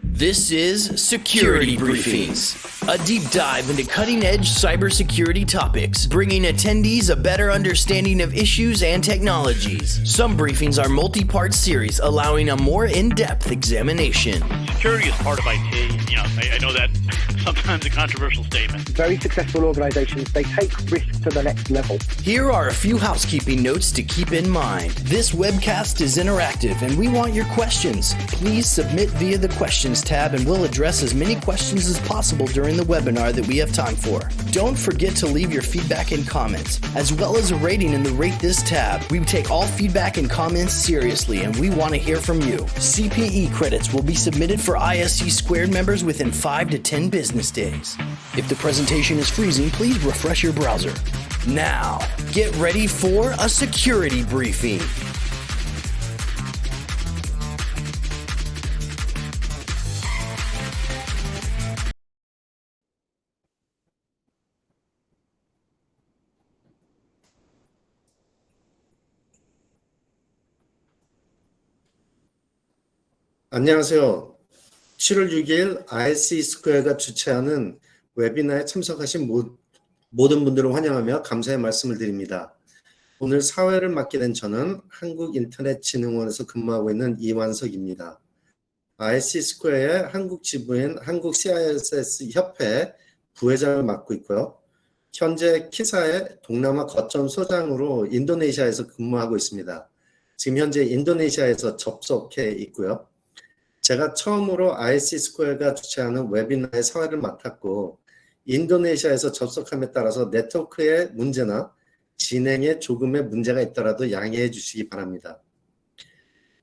This is Security Briefings, a deep dive into cutting-edge cybersecurity topics, bringing attendees a better understanding of issues and technologies. Some briefings are multi-part series, allowing a more in-depth examination. Security is part of IT. I know that sometimes a controversial statement. Very successful organizations, they take risk to the next level. Here are a few housekeeping notes to keep in mind. This webcast is interactive and we want your questions. Please submit via the questions tab and we'll address as many questions as possible during the webinar that we have time for. Don't forget to leave your feedback and comments, as well as a rating in the Rate This tab. We take all feedback and comments seriously and we want to hear from you. CPE credits will be submitted for ISC Squared members within 5 to 10 business days. If the presentation is freezing, please refresh your browser. Now, get ready for a security briefing. 안녕하세요. 7월 6일 ISC 스퀘어가 주최하는 웨비나에 참석하신 모든 분들을 환영하며 감사의 말씀을 드립니다. 오늘 사회를 맡게 된 저는 한국인터넷진흥원에서 근무하고 있는 이완석입니다. ISC 스퀘어의 한국 지부인 한국 CISS 협회 부회장을 맡고 있고요. 현재 키사의 동남아 거점 소장으로 인도네시아에서 근무하고 있습니다. 지금 현재 인도네시아에서 접속해 있고요. 제가 처음으로 ISC 스퀘어가 주최하는 웨비나의 사회를 맡았고 인도네시아에서 접속함에 따라서 네트워크의 문제나 진행에 조금의 문제가 있더라도 양해해 주시기 바랍니다.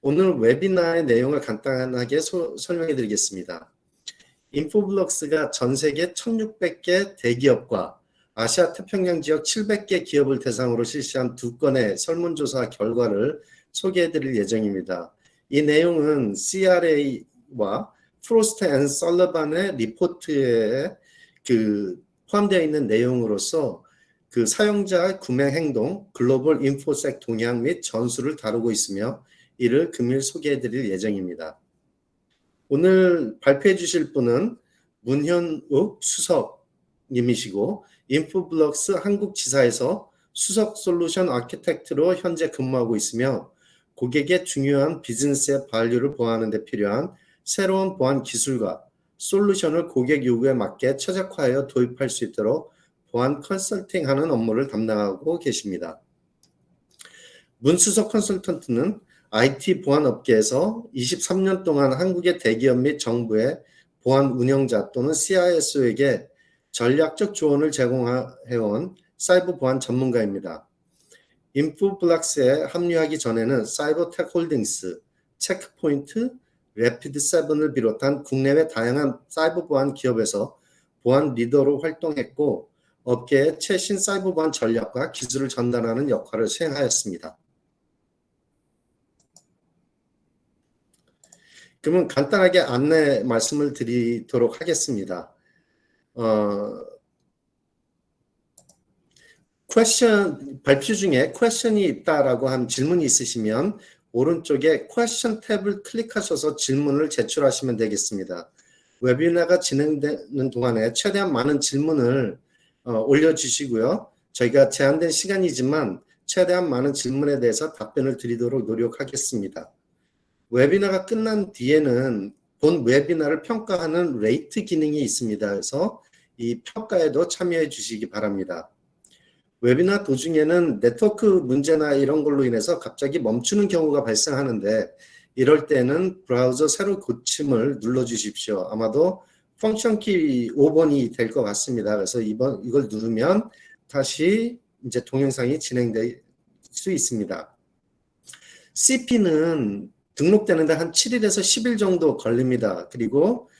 오늘 웨비나의 내용을 간단하게 설명해 드리겠습니다. 인포블럭스가 전 세계 1600개 대기업과 아시아 태평양 지역 700개 기업을 대상으로 실시한 2건의 설문조사 결과를 소개해 드릴 예정입니다. 이 내용은 CRA와 프로스트 앤 설러반의 리포트에 포함되어 있는 내용으로서 사용자 구매 행동, 글로벌 인포색 동향 및 전술을 다루고 있으며 이를 금일 소개해 드릴 예정입니다. 오늘 발표해 주실 분은 문현욱 수석님이시고 인포블럭스 한국지사에서 수석 솔루션 아키텍트로 현재 근무하고 있으며 고객의 중요한 비즈니스의 밸류를 보완하는 데 필요한 새로운 보안 기술과 솔루션을 고객 요구에 맞게 최적화하여 도입할 수 있도록 보안 컨설팅하는 업무를 담당하고 계십니다. 문수석 컨설턴트는 IT 보안 업계에서 23년 동안 한국의 대기업 및 정부의 보안 운영자 또는 CISO에게 전략적 조언을 제공해온 사이버 보안 전문가입니다. 인포블럭스에 합류하기 전에는 사이버텍 홀딩스, 체크포인트, 래피드7을 비롯한 국내외 다양한 사이버 보안 기업에서 보안 리더로 활동했고 업계의 최신 사이버 보안 전략과 기술을 전달하는 역할을 수행하였습니다. 그러면 간단하게 안내 말씀을 드리도록 하겠습니다. 발표 중에 퀘션이 있다라고 한 질문이 있으시면 오른쪽에 퀘션 탭을 클릭하셔서 질문을 제출하시면 되겠습니다. 웨비나가 진행되는 동안에 최대한 많은 질문을 올려주시고요. 저희가 제한된 시간이지만 최대한 많은 질문에 대해서 답변을 드리도록 노력하겠습니다. 웨비나가 끝난 뒤에는 본 웨비나를 평가하는 레이트 기능이 있습니다. 그래서 이 평가에도 참여해 주시기 바랍니다. 웨비나 도중에는 네트워크 문제나 이런 걸로 인해서 갑자기 멈추는 경우가 발생하는데 이럴 때는 브라우저 새로 고침을 눌러 주십시오. 아마도 펑션 키 5번이 될 것 같습니다. 그래서 이걸 누르면 다시 이제 동영상이 진행될 수 있습니다. CP는 등록되는데 한 7일에서 10일 정도 걸립니다. 그리고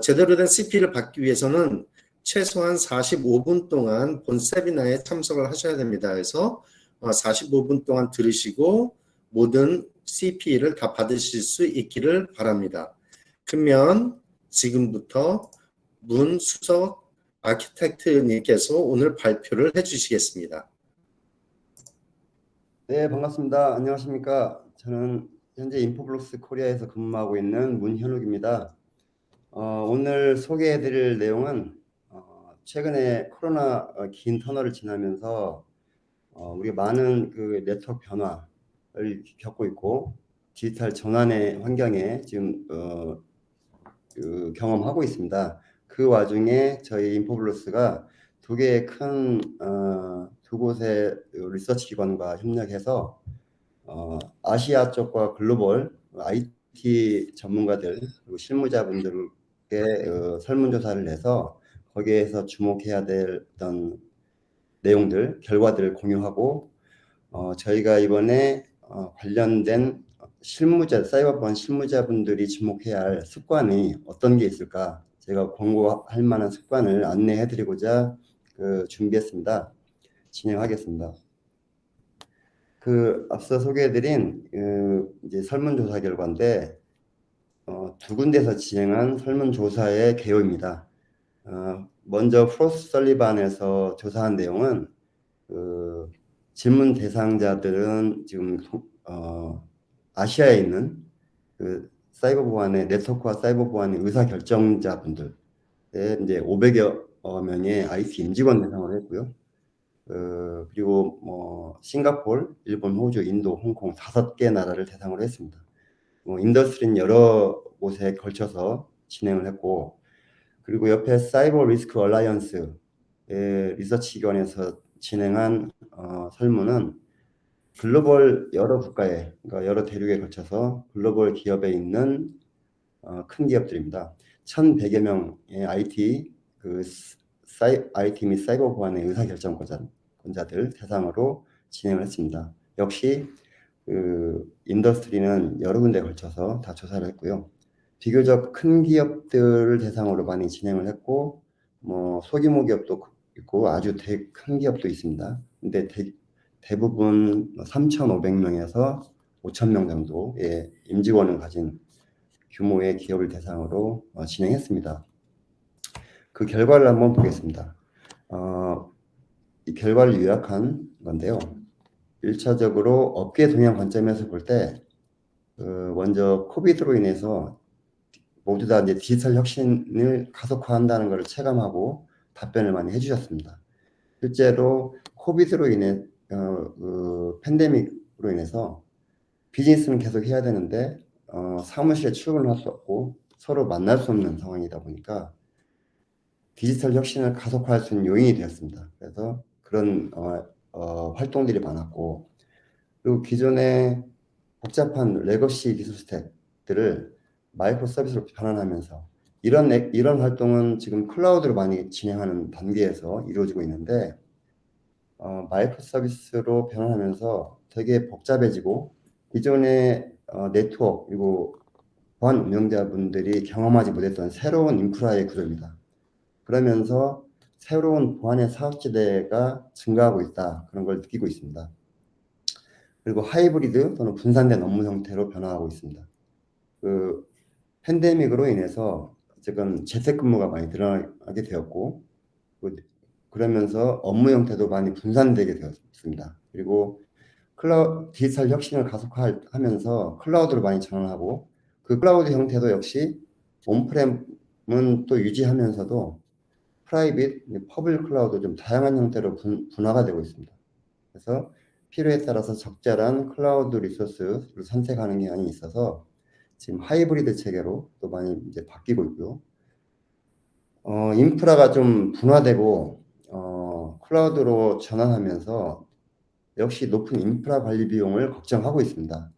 제대로 된 CP를 받기 위해서는 최소한 45분 동안 본 세미나에 참석을 하셔야 됩니다. 그래서 45분 동안 들으시고 모든 CP를 다 받으실 수 있기를 바랍니다. 그러면 지금부터 문수석 아키텍트님께서 오늘 발표를 해주시겠습니다. 네, 반갑습니다. 안녕하십니까. 저는 현재 인포블록스 코리아에서 근무하고 있는 문현욱입니다. 오늘 소개해드릴 내용은 최근에 코로나 긴 터널을 지나면서 우리가 많은 그 네트워크 변화를 겪고 있고 디지털 전환의 환경에 지금 경험하고 있습니다. 그 와중에 저희 인포블록스가 두 개의 두 곳의 리서치 기관과 협력해서 아시아 쪽과 글로벌 IT 전문가들 그리고 실무자분들께 설문조사를 해서 거기에서 주목해야 될 어떤 내용들, 결과들을 공유하고 저희가 이번에 관련된 사이버보안 실무자분들이 주목해야 할 습관이 어떤 게 있을까? 제가 권고할 만한 습관을 안내해드리고자 준비했습니다. 진행하겠습니다. 앞서 소개해드린 이제 설문조사 결과인데 두 군데서 진행한 설문조사의 개요입니다. 먼저 프로스트 설리반에서 조사한 내용은 질문 대상자들은 지금 아시아에 있는 사이버 보안의 네트워크와 사이버 보안의 의사 결정자분들 이제 500여 명의 IT 임직원 대상으로 했고요. 그리고 싱가포르, 일본, 호주, 인도, 홍콩 5개 나라를 대상으로 했습니다. 인더스트리는 여러 곳에 걸쳐서 진행을 했고, 그리고 옆에 사이버 리스크 얼라이언스 리서치 기관에서 진행한 설문은 글로벌 여러 국가에, 그러니까 여러 대륙에 걸쳐서 글로벌 기업에 있는 큰 기업들입니다. 1,100여 명의 IT 및 사이버 보안의 의사결정권자들 대상으로 진행을 했습니다. 역시 인더스트리는 여러 군데에 걸쳐서 다 조사를 했고요. 비교적 큰 기업들을 대상으로 많이 진행을 했고, 소규모 기업도 있고 아주 큰 기업도 있습니다. 근데 대부분 3,500명에서 5,000명 정도의 임직원을 가진 규모의 기업을 대상으로 진행했습니다. 그 결과를 한번 보겠습니다. 이 결과를 요약한 건데요. 1차적으로 업계 동향 관점에서 볼 때 먼저 코비드로 인해서 모두 다 이제 디지털 혁신을 가속화한다는 것을 체감하고 답변을 많이 해주셨습니다. 실제로 코비드로 인해 팬데믹으로 인해서 비즈니스는 계속 해야 되는데 사무실에 출근을 할 수 없고 서로 만날 수 없는 상황이다 보니까 디지털 혁신을 가속화할 수 있는 요인이 되었습니다. 그래서 그런 활동들이 많았고, 그리고 기존의 복잡한 레거시 기술 스택들을 마이크로 서비스로 변환하면서 이런 활동은 지금 클라우드로 많이 진행하는 단계에서 이루어지고 있는데 마이크로 서비스로 변환하면서 되게 복잡해지고 기존의 네트워크 그리고 보안 운영자분들이 경험하지 못했던 새로운 인프라의 구조입니다. 그러면서 새로운 보안의 사업지대가 증가하고 있다. 그런 걸 느끼고 있습니다. 그리고 하이브리드 또는 분산된 업무 형태로 변화하고 있습니다. 팬데믹으로 인해서 어쨌든 재택근무가 많이 늘어나게 되었고 그러면서 업무 형태도 많이 분산되게 되었습니다. 그리고 디지털 혁신을 가속화하면서 클라우드로 많이 전환하고 그 클라우드 형태도 역시 온프렘은 또 유지하면서도 프라이빗, 퍼블릭 클라우드 좀 다양한 형태로 분화가 되고 있습니다. 그래서 필요에 따라서 적절한 클라우드 리소스를 선택하는 경향이 있어서 지금 하이브리드 체계로 또 많이 이제 바뀌고 있고요. 인프라가 좀 분화되고 클라우드로 전환하면서 역시 높은 인프라 관리 비용을 걱정하고 있습니다.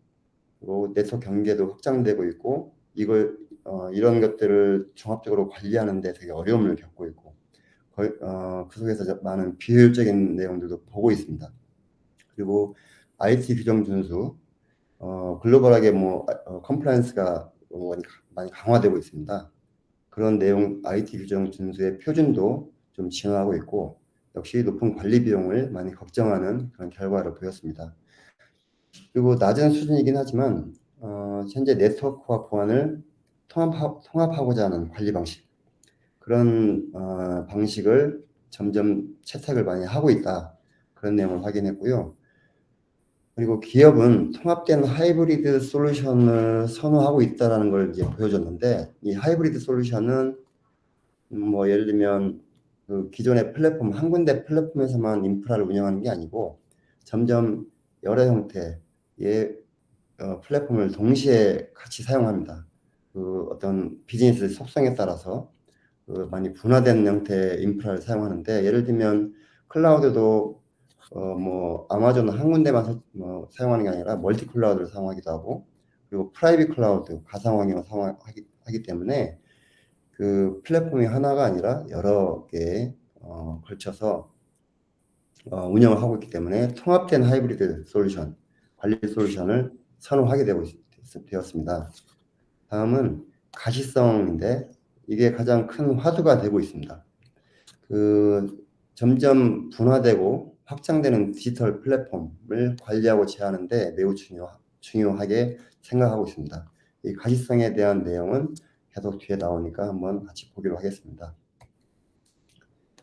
그리고 네트워크 경계도 확장되고 있고 이런 것들을 종합적으로 관리하는데 되게 어려움을 겪고 있고 그 속에서 많은 비효율적인 내용들도 보고 있습니다. 그리고 IT 규정 준수 글로벌하게 컴플라이언스가 많이 강화되고 있습니다. 그런 내용 IT 규정 준수의 표준도 좀 진화하고 있고 역시 높은 관리 비용을 많이 걱정하는 그런 결과를 보였습니다. 그리고 낮은 수준이긴 하지만 현재 네트워크와 보안을 통합하고자 하는 관리 방식 그런 방식을 점점 채택을 많이 하고 있다. 그런 내용을 확인했고요. 그리고 기업은 통합된 하이브리드 솔루션을 선호하고 있다라는 걸 이제 보여줬는데, 이 하이브리드 솔루션은 뭐 예를 들면 그 기존의 플랫폼 한 군데 플랫폼에서만 인프라를 운영하는 게 아니고 점점 여러 형태의 플랫폼을 동시에 같이 사용합니다. 그 어떤 비즈니스 속성에 따라서 그 많이 분화된 형태의 인프라를 사용하는데, 예를 들면 클라우드도 뭐 아마존 한 군데만 사용하는 게 아니라 멀티 클라우드를 사용하기도 하고, 그리고 프라이빗 클라우드 가상 환경을 사용하기 때문에 그 플랫폼이 하나가 아니라 여러 개에 걸쳐서 운영을 하고 있기 때문에 통합된 하이브리드 솔루션, 관리 솔루션을 선호하게 되었습니다. 다음은 가시성인데, 이게 가장 큰 화두가 되고 있습니다. 그 점점 분화되고 확장되는 디지털 플랫폼을 관리하고 제어하는데 매우 중요하게 생각하고 있습니다. 이 가시성에 대한 내용은 계속 뒤에 나오니까 한번 같이 보기로 하겠습니다.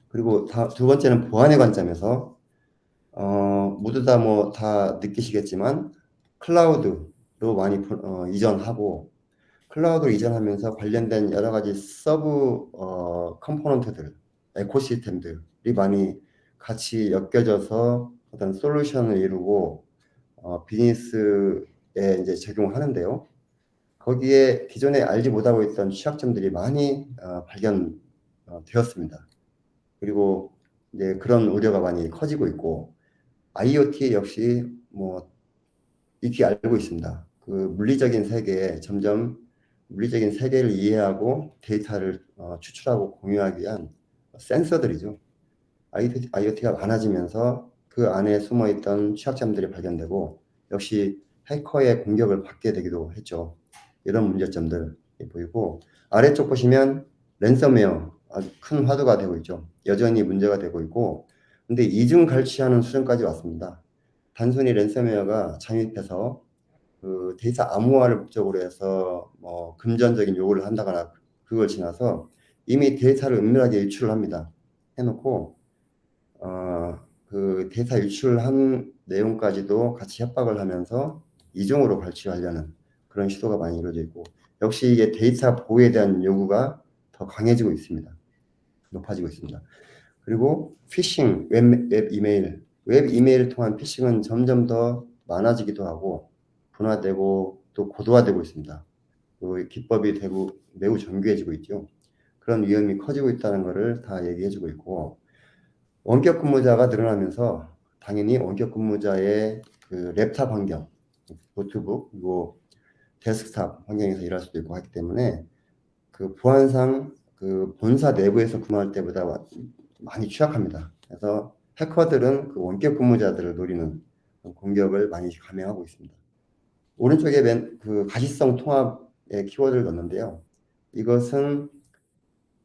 그리고 두 번째는 보안의 관점에서 모두 다 느끼시겠지만 클라우드로 많이 이전하고, 클라우드로 이전하면서 관련된 여러 가지 서브 컴포넌트들, 에코시스템들이 많이 같이 엮여져서 어떤 솔루션을 이루고 비즈니스에 이제 적용하는데요. 거기에 기존에 알지 못하고 있던 취약점들이 많이 발견되었습니다. 그리고 이제 그런 우려가 많이 커지고 있고, IoT 역시 뭐 익히 알고 있습니다. 그 물리적인 세계를 이해하고 데이터를 추출하고 공유하기 위한 센서들이죠. IoT가 많아지면서 그 안에 숨어있던 취약점들이 발견되고, 역시 해커의 공격을 받게 되기도 했죠. 이런 문제점들이 보이고, 아래쪽 보시면 랜섬웨어 아주 큰 화두가 되고 있죠. 여전히 문제가 되고 있고, 근데 이중 갈취하는 수준까지 왔습니다. 단순히 랜섬웨어가 잠입해서 그 데이터 암호화를 목적으로 해서 뭐 금전적인 요구를 한다거나 그걸 지나서 이미 데이터를 은밀하게 유출을 합니다. 해놓고 그 데이터 유출한 내용까지도 같이 협박을 하면서 이중으로 갈취하려는 그런 시도가 많이 이루어져 있고, 역시 이게 데이터 보호에 대한 요구가 더 강해지고 있습니다. 높아지고 있습니다. 그리고 피싱, 웹 이메일을 통한 피싱은 점점 더 많아지기도 하고 분화되고 또 고도화되고 있습니다. 그 기법이 매우 정교해지고 있죠. 그런 위험이 커지고 있다는 것을 다 얘기해주고 있고, 원격 근무자가 늘어나면서 당연히 원격 근무자의 그 랩탑 환경, 노트북, 그리고 데스크탑 환경에서 일할 수도 있고 하기 때문에 그 보안상 그 본사 내부에서 근무할 때보다 많이 취약합니다. 그래서 해커들은 그 원격 근무자들을 노리는 공격을 많이 감행하고 있습니다. 오른쪽에 그 가시성 통합의 키워드를 넣었는데요. 이것은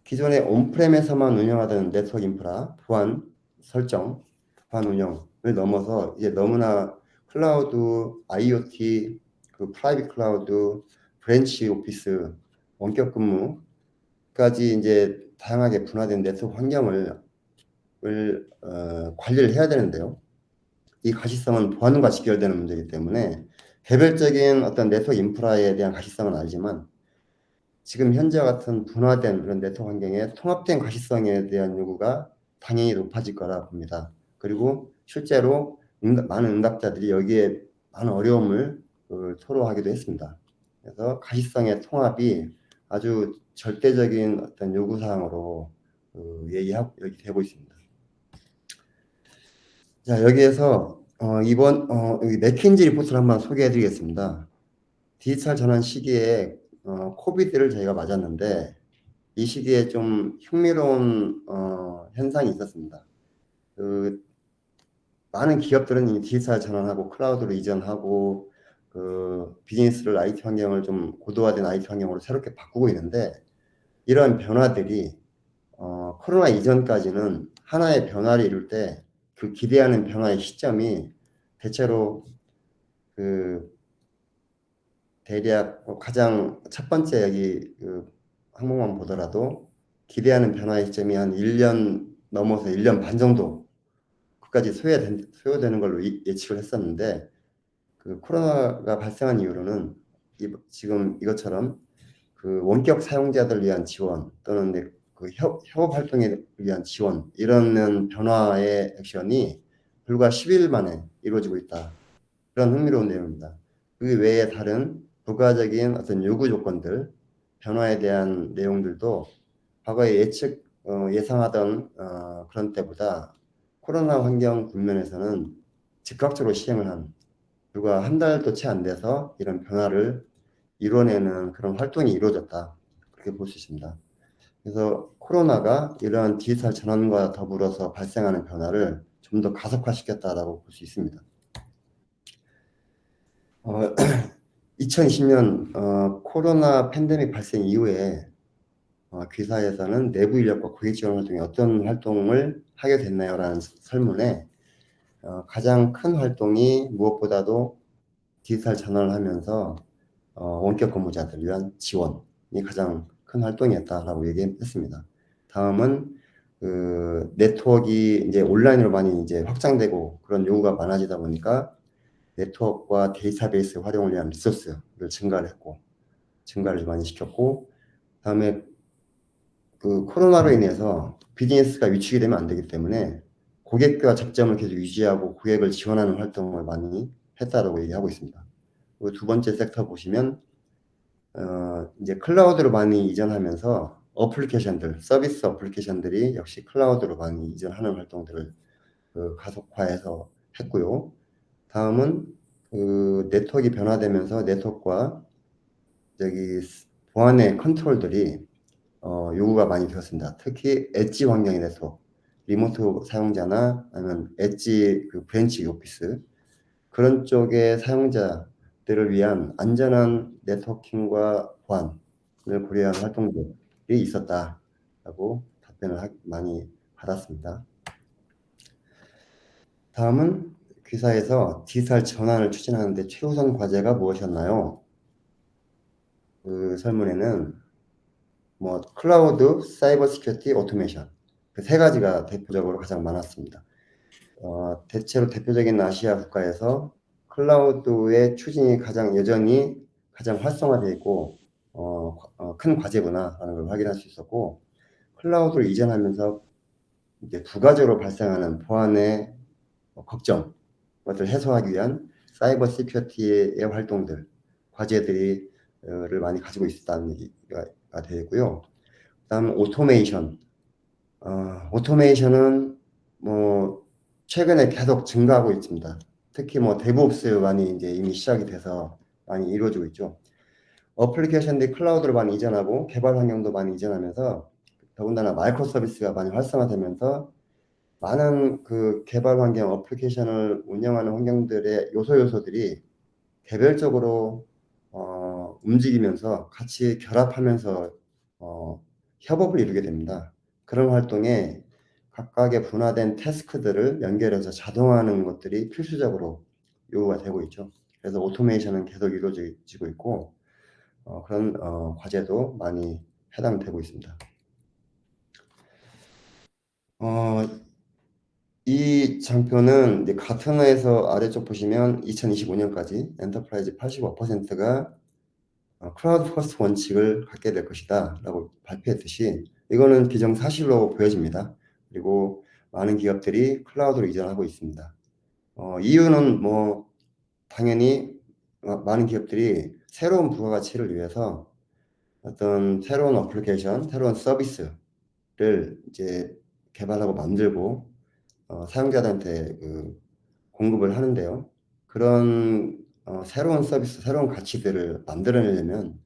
기존의 온프렘에서만 운영하던 네트워크 인프라, 보안 설정, 보안 운영을 넘어서 이제 너무나 클라우드, IoT, 그 프라이빗 클라우드, 브랜치 오피스, 원격 근무까지 이제 다양하게 분화된 네트워크 환경을 관리를 해야 되는데요. 이 가시성은 보안과 직결되는 문제이기 때문에 개별적인 어떤 네트워크 인프라에 대한 가시성은 알지만, 지금 현재와 같은 분화된 그런 네트워크 환경에 통합된 가시성에 대한 요구가 당연히 높아질 거라 봅니다. 그리고 실제로 많은 응답자들이 여기에 많은 어려움을 토로하기도 했습니다. 그래서 가시성의 통합이 아주 절대적인 어떤 요구사항으로 얘기되고 있습니다. 자, 여기에서 이번 여기 맥킨지 리포트를 한번 소개해드리겠습니다. 디지털 전환 시기에 코비드를 저희가 맞았는데, 이 시기에 좀 흥미로운 현상이 있었습니다. 그 많은 기업들은 이 디지털 전환하고 클라우드로 이전하고 그 비즈니스를 IT 환경을 좀 고도화된 IT 환경으로 새롭게 바꾸고 있는데, 이러한 변화들이 코로나 이전까지는 하나의 변화를 이룰 때 그 기대하는 변화의 시점이 대체로 그 대략 가장 첫 번째 여기 그 항목만 보더라도 기대하는 변화의 시점이 한 1년 넘어서 1년 반 정도 끝까지 소요되는 걸로 예측을 했었는데, 그 코로나가 발생한 이후로는 지금 이것처럼 그 원격 사용자들 위한 지원 또는 그 협업 활동에 위한 지원 이런 변화의 액션이 불과 10일 만에 이루어지고 있다. 그런 흥미로운 내용입니다. 그 외에 다른 부가적인 어떤 요구 조건들 변화에 대한 내용들도 과거에 예상하던 그런 때보다 코로나 환경 국면에서는 즉각적으로 시행을 한 불과 한 달도 채 안 돼서 이런 변화를 이뤄내는 그런 활동이 이루어졌다. 그렇게 볼 수 있습니다. 그래서 코로나가 이러한 디지털 전환과 더불어서 발생하는 변화를 좀 더 가속화시켰다라고 볼 수 있습니다. 2020년 코로나 팬데믹 발생 이후에 귀사에서는 내부 인력과 고객 지원 활동에 어떤 활동을 하게 됐나요? 라는 설문에 가장 큰 활동이 무엇보다도 디지털 전환을 하면서 원격 근무자들 위한 지원이 가장 큰 활동이었다라고 얘기했습니다. 다음은 그 네트워크가 이제 온라인으로 많이 이제 확장되고 그런 요구가 많아지다 보니까 네트워크와 데이터베이스 활용을 위한 리소스를 증가를 많이 시켰고, 다음에 그 코로나로 인해서 비즈니스가 위축이 되면 안 되기 때문에 고객과 접점을 계속 유지하고 고객을 지원하는 활동을 많이 했다라고 얘기하고 있습니다. 그리고 두 번째 섹터 보시면 이제 클라우드로 많이 이전하면서 서비스 어플리케이션들이 역시 클라우드로 많이 이전하는 활동들을 가속화해서 했고요. 다음은 그 네트워크가 변화되면서 네트워크와 보안의 컨트롤들이 요구가 많이 되었습니다. 특히 엣지 환경의 네트워크, 리모트 사용자나 아니면 엣지 그 브랜치 오피스 그런 쪽의 사용자들을 위한 안전한 네트워킹과 보안을 고려한 활동들이 있었다라고 답변을 많이 받았습니다. 다음은 귀사에서 디지털 전환을 추진하는데 최우선 과제가 무엇이었나요? 그 설문에는 클라우드, 사이버 시큐리티, 오토메이션 그 세 가지가 대표적으로 가장 많았습니다. 대체로 대표적인 아시아 국가에서 클라우드의 추진이 여전히 가장 활성화되어 있고 큰 과제구나라는 걸 확인할 수 있었고, 클라우드를 이전하면서 이제 부가적으로 발생하는 보안의 걱정 것을 해소하기 위한 사이버 시큐리티의 활동들, 과제들을 많이 가지고 있었다는 얘기가 되고요. 그다음 오토메이션은 최근에 계속 증가하고 있습니다. 특히 데브옵스 많이 이제 이미 시작이 돼서 많이 이루어지고 있죠. 어플리케이션들이 클라우드로 많이 이전하고 개발 환경도 많이 이전하면서 더군다나 마이크로 서비스가 많이 활성화되면서 많은 그 개발 환경, 어플리케이션을 운영하는 환경들의 요소들이 개별적으로 움직이면서 같이 결합하면서 협업을 이루게 됩니다. 그런 활동에 각각의 분화된 태스크들을 연결해서 자동화하는 것들이 필수적으로 요구가 되고 있죠. 그래서 오토메이션은 계속 이루어지고 있고 그런 과제도 많이 해당되고 있습니다. 이 장표는 이제 가트너에서 아래쪽 보시면 2025년까지 엔터프라이즈 85%가 클라우드 퍼스트 원칙을 갖게 될 것이다 라고 발표했듯이 이거는 기정사실로 보여집니다. 그리고 많은 기업들이 클라우드로 이전하고 있습니다. 이유는 당연히 많은 기업들이 새로운 부가가치를 위해서 어떤 새로운 어플리케이션, 새로운 서비스를 이제 개발하고 만들고 사용자들한테 공급을 하는데요. 그런 새로운 서비스, 새로운 가치들을 만들어내려면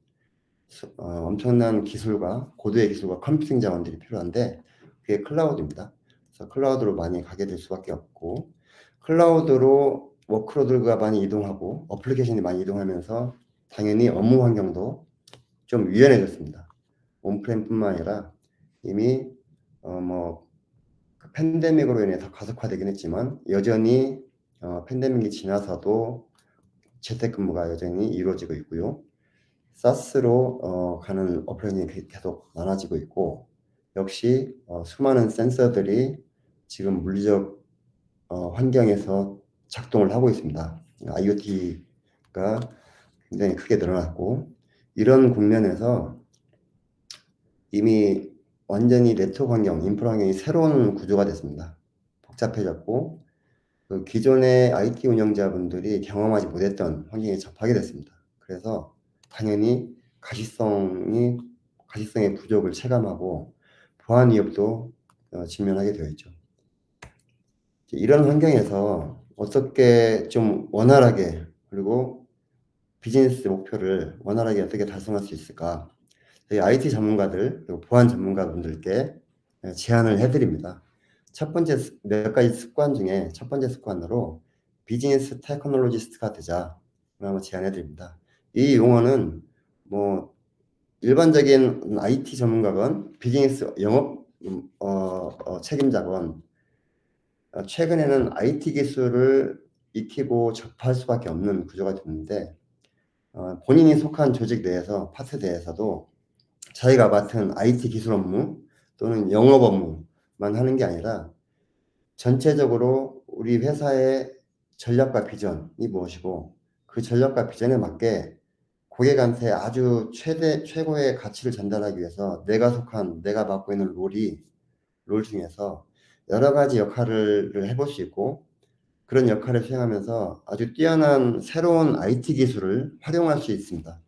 엄청난 기술과 고도의 기술과 컴퓨팅 자원들이 필요한데 그게 클라우드입니다. 그래서 클라우드로 많이 가게 될 수밖에 없고, 클라우드로 워크로드가 많이 이동하고 어플리케이션이 많이 이동하면서 당연히 업무 환경도 좀 유연해졌습니다. 온프레임뿐만 아니라 이미 팬데믹으로 인해서 가속화되긴 했지만 여전히 팬데믹이 지나서도 재택근무가 여전히 이루어지고 있고요. 사스로 가는 어플리케이션이 계속 많아지고 있고, 역시 수많은 센서들이 지금 물리적 환경에서 작동을 하고 있습니다. IoT 굉장히 크게 늘어났고, 이런 국면에서 이미 완전히 네트워크 환경, 인프라 환경이 새로운 구조가 됐습니다. 복잡해졌고, 그 기존의 IT 운영자분들이 경험하지 못했던 환경에 접하게 됐습니다. 그래서 당연히 가시성의 부족을 체감하고 보안 위협도 직면하게 되어 있죠. 이런 환경에서 어떻게 좀 원활하게, 그리고 비즈니스 목표를 원활하게 어떻게 달성할 수 있을까? 저희 IT 전문가들, 그리고 보안 전문가분들께 제안을 해드립니다. 첫 번째 몇 가지 습관 중에 첫 번째 습관으로 비즈니스 테크놀로지스트가 되자 한번 제안해드립니다. 이 용어는 뭐 일반적인 IT 전문가건 비즈니스 영업 책임자건 최근에는 IT 기술을 익히고 접할 수밖에 없는 구조가 됐는데, 본인이 속한 조직 내에서 파트 내에서도 자기가 맡은 IT 기술 업무 또는 영업 업무만 하는 게 아니라 전체적으로 우리 회사의 전략과 비전이 무엇이고 그 전략과 비전에 맞게 고객한테 아주 최고의 가치를 전달하기 위해서 내가 맡고 있는 롤 중에서 여러 가지 역할을 해볼 수 있고, 그런 역할을 수행하면서 아주 뛰어난 새로운 IT 기술을 활용할 수 있습니다.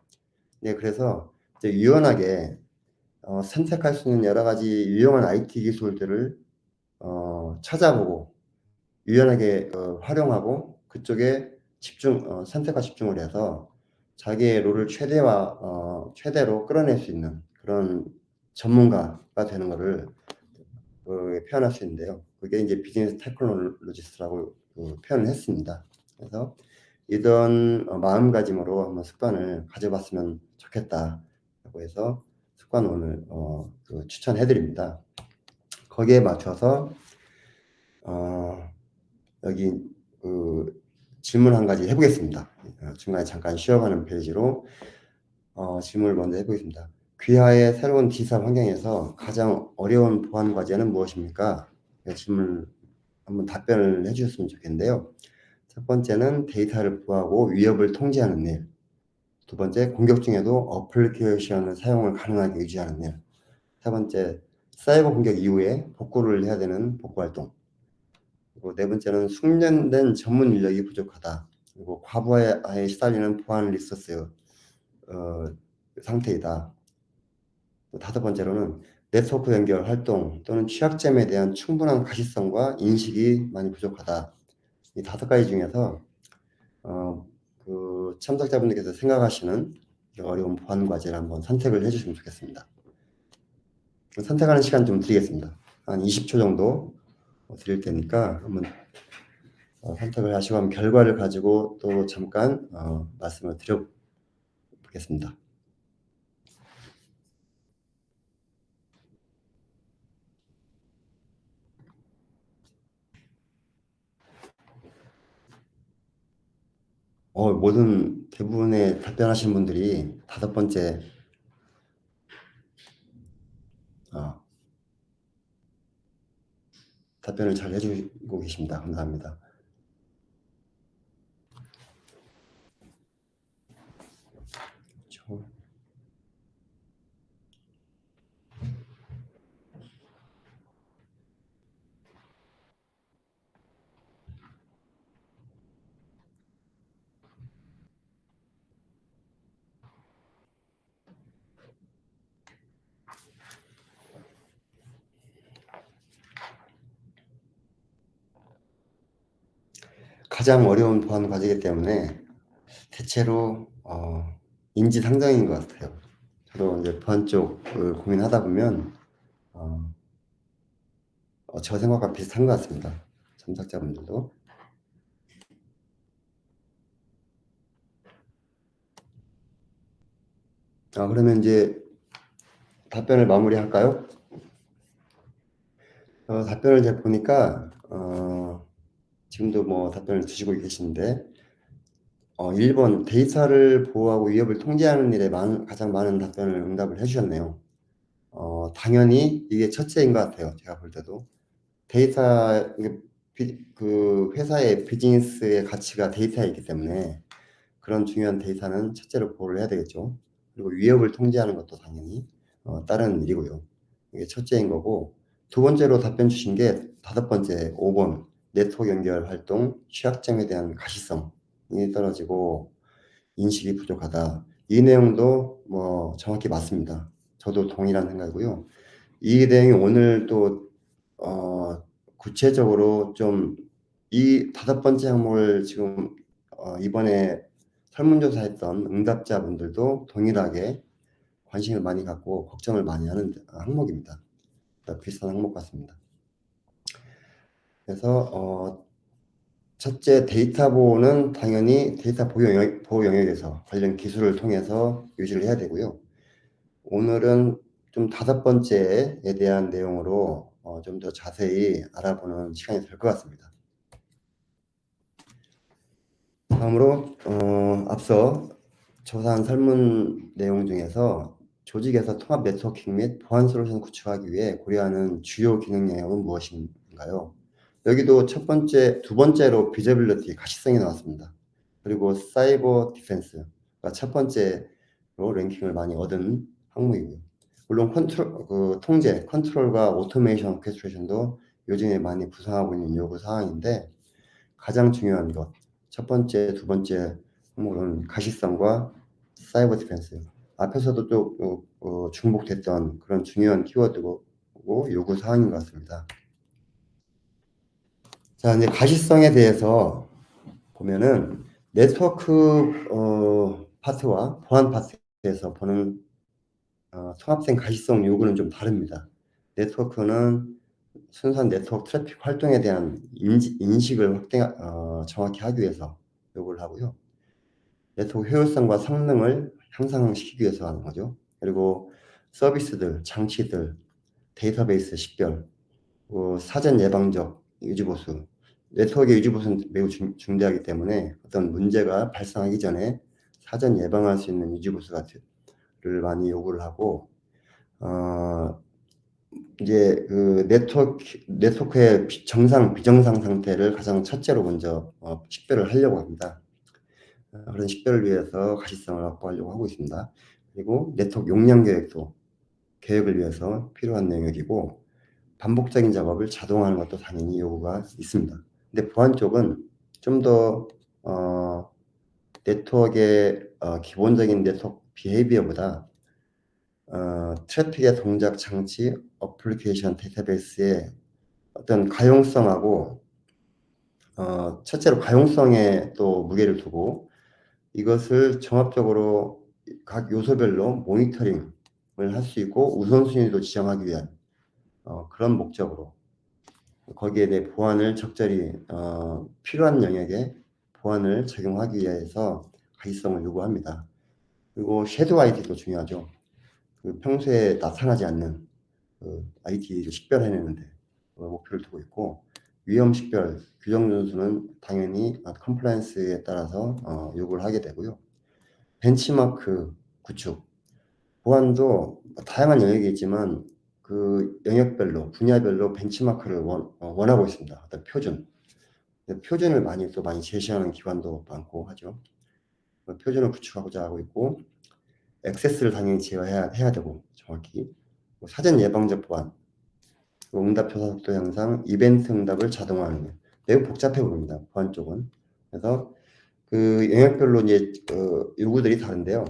네, 그래서 이제 유연하게 선택할 수 있는 여러 가지 유용한 IT 기술들을 찾아보고 유연하게 활용하고 그쪽에 선택과 집중을 해서 자기의 롤을 최대로 끌어낼 수 있는 그런 전문가가 되는 것을 표현할 수 있는데요. 그게 이제 비즈니스 테크놀로지스트라고 표현을 했습니다. 그래서 이런 마음가짐으로 한번 습관을 가져봤으면 좋겠다라고 해서 습관 오늘 추천해드립니다. 거기에 맞춰서 여기 질문 한 가지 해보겠습니다. 중간에 잠깐 쉬어가는 페이지로 질문을 먼저 해보겠습니다. 귀하의 새로운 디지털 환경에서 가장 어려운 보안 과제는 무엇입니까? 질문 한번 답변을 해주셨으면 좋겠는데요. 첫 번째는 데이터를 보호하고 위협을 통제하는 일. 두 번째, 공격 중에도 어플리케이션을 사용을 가능하게 유지하는 일. 세 번째, 사이버 공격 이후에 복구를 해야 되는 복구 활동. 그리고 네 번째는 숙련된 전문 인력이 부족하다. 그리고 과부하에 시달리는 보안 리소스 상태이다. 또 다섯 번째로는 네트워크 연결 활동 또는 취약점에 대한 충분한 가시성과 인식이 많이 부족하다. 이 다섯 가지 중에서 그 참석자분들께서 생각하시는 어려운 보안 과제를 한번 선택을 해주시면 좋겠습니다. 선택하는 시간 좀 드리겠습니다. 한 20초 정도 드릴 테니까 한번 선택을 하시고 한번 결과를 가지고 또 잠깐 말씀을 드려보겠습니다. 모든 대부분의 답변하신 분들이 다섯 번째 답변을 잘 해주고 계십니다. 감사합니다. 가장 어려운 보안 과제이기 때문에 대체로 인지상정인 것 같아요. 저도 이제 보안 쪽을 고민하다 보면 저 생각과 비슷한 것 같습니다. 참석자분들도. 그러면 이제 답변을 마무리할까요? 답변을 이제 보니까 지금도 뭐 답변을 주시고 계시는데 1번 데이터를 보호하고 위협을 통제하는 일에 가장 많은 답변을 응답을 해주셨네요. 당연히 이게 첫째인 것 같아요. 제가 볼 때도 데이터 그 회사의 비즈니스의 가치가 데이터에 있기 때문에 그런 중요한 데이터는 첫째로 보호를 해야 되겠죠. 그리고 위협을 통제하는 것도 당연히 다른 일이고요. 이게 첫째인 거고, 두 번째로 답변 주신 게 5번째 5번 네트워크 연결 활동 취약점에 대한 가시성이 떨어지고 인식이 부족하다. 이 내용도 뭐 정확히 맞습니다. 저도 동일한 생각이고요. 이 내용이 오늘 또 구체적으로 좀 이 5번째 항목을 지금 이번에 설문조사했던 응답자분들도 동일하게 관심을 많이 갖고 걱정을 많이 하는 항목입니다. 비슷한 항목 같습니다. 그래서 첫째, 데이터 보호는 당연히 데이터 보호 영역에서 관련 기술을 통해서 유지를 해야 되고요. 오늘은 좀 5번째에 대한 내용으로 좀 더 자세히 알아보는 시간이 될 것 같습니다. 다음으로 앞서 조사한 설문 내용 중에서 조직에서 통합 네트워킹 및 보안 솔루션 구축하기 위해 고려하는 주요 기능 영역은 무엇인가요? 여기도 두 번째로 비저빌리티, 가시성이 나왔습니다. 그리고 사이버 디펜스가 첫 번째로 랭킹을 많이 얻은 항목이고요. 물론 통제, 컨트롤과 오토메이션 오케스트레이션도 요즘에 많이 부상하고 있는 요구 사항인데 가장 중요한 것, 첫 번째, 두 번째 항목은 가시성과 사이버 디펜스. 앞에서도 또 중복됐던 그런 중요한 키워드고 요구 사항인 것 같습니다. 자, 이제 가시성에 대해서 보면은 네트워크 파트와 보안 파트에서 보는 통합된 가시성 요구는 좀 다릅니다. 네트워크는 순수한 네트워크 트래픽 활동에 대한 인식을 정확히 하기 위해서 요구를 하고요. 네트워크 효율성과 성능을 향상시키기 위해서 하는 거죠. 그리고 서비스들, 장치들, 데이터베이스 식별, 사전 예방적 유지보수. 네트워크의 유지보수는 매우 중대하기 때문에 어떤 문제가 발생하기 전에 사전 예방할 수 있는 유지보수를 많이 요구를 하고, 이제 그 네트워크의 정상, 비정상 상태를 가장 첫째로 먼저 식별을 하려고 합니다. 그런 식별을 위해서 가시성을 확보하려고 하고 있습니다. 그리고 네트워크 용량 계획을 위해서 필요한 영역이고, 반복적인 작업을 자동화하는 것도 당연히 요구가 있습니다. 근데 보안 쪽은 좀 더 네트워크의 기본적인 네트워크 비헤이비어보다 트래픽의 동작 장치, 어플리케이션 데이터베이스의 어떤 가용성하고 첫째로 가용성에 또 무게를 두고 이것을 종합적으로 각 요소별로 모니터링을 할 수 있고 우선순위도 지정하기 위한 그런 목적으로 거기에 대해 보안을 적절히 필요한 영역에 보안을 적용하기 위해서 가시성을 요구합니다. 그리고 섀도우 ID도 중요하죠. 평소에 나타나지 않는 ID를 식별해내는데 목표를 두고 있고, 위험 식별 규정 준수는 당연히 컴플라이언스에 따라서 요구를 하게 되고요. 벤치마크 구축, 보안도 다양한 영역이 있지만 그 영역별로 분야별로 벤치마크를 원하고 있습니다. 어떤 표준을 많이 제시하는 기관도 많고 하죠. 표준을 구축하고자 하고 있고, 액세스를 당연히 제어해야 되고 정확히 사전 예방적 보안, 응답 조사 속도 향상, 이벤트 응답을 자동화하는 게 매우 복잡해 보입니다. 보안 쪽은. 그래서 그 영역별로 이제 요구들이 다른데요.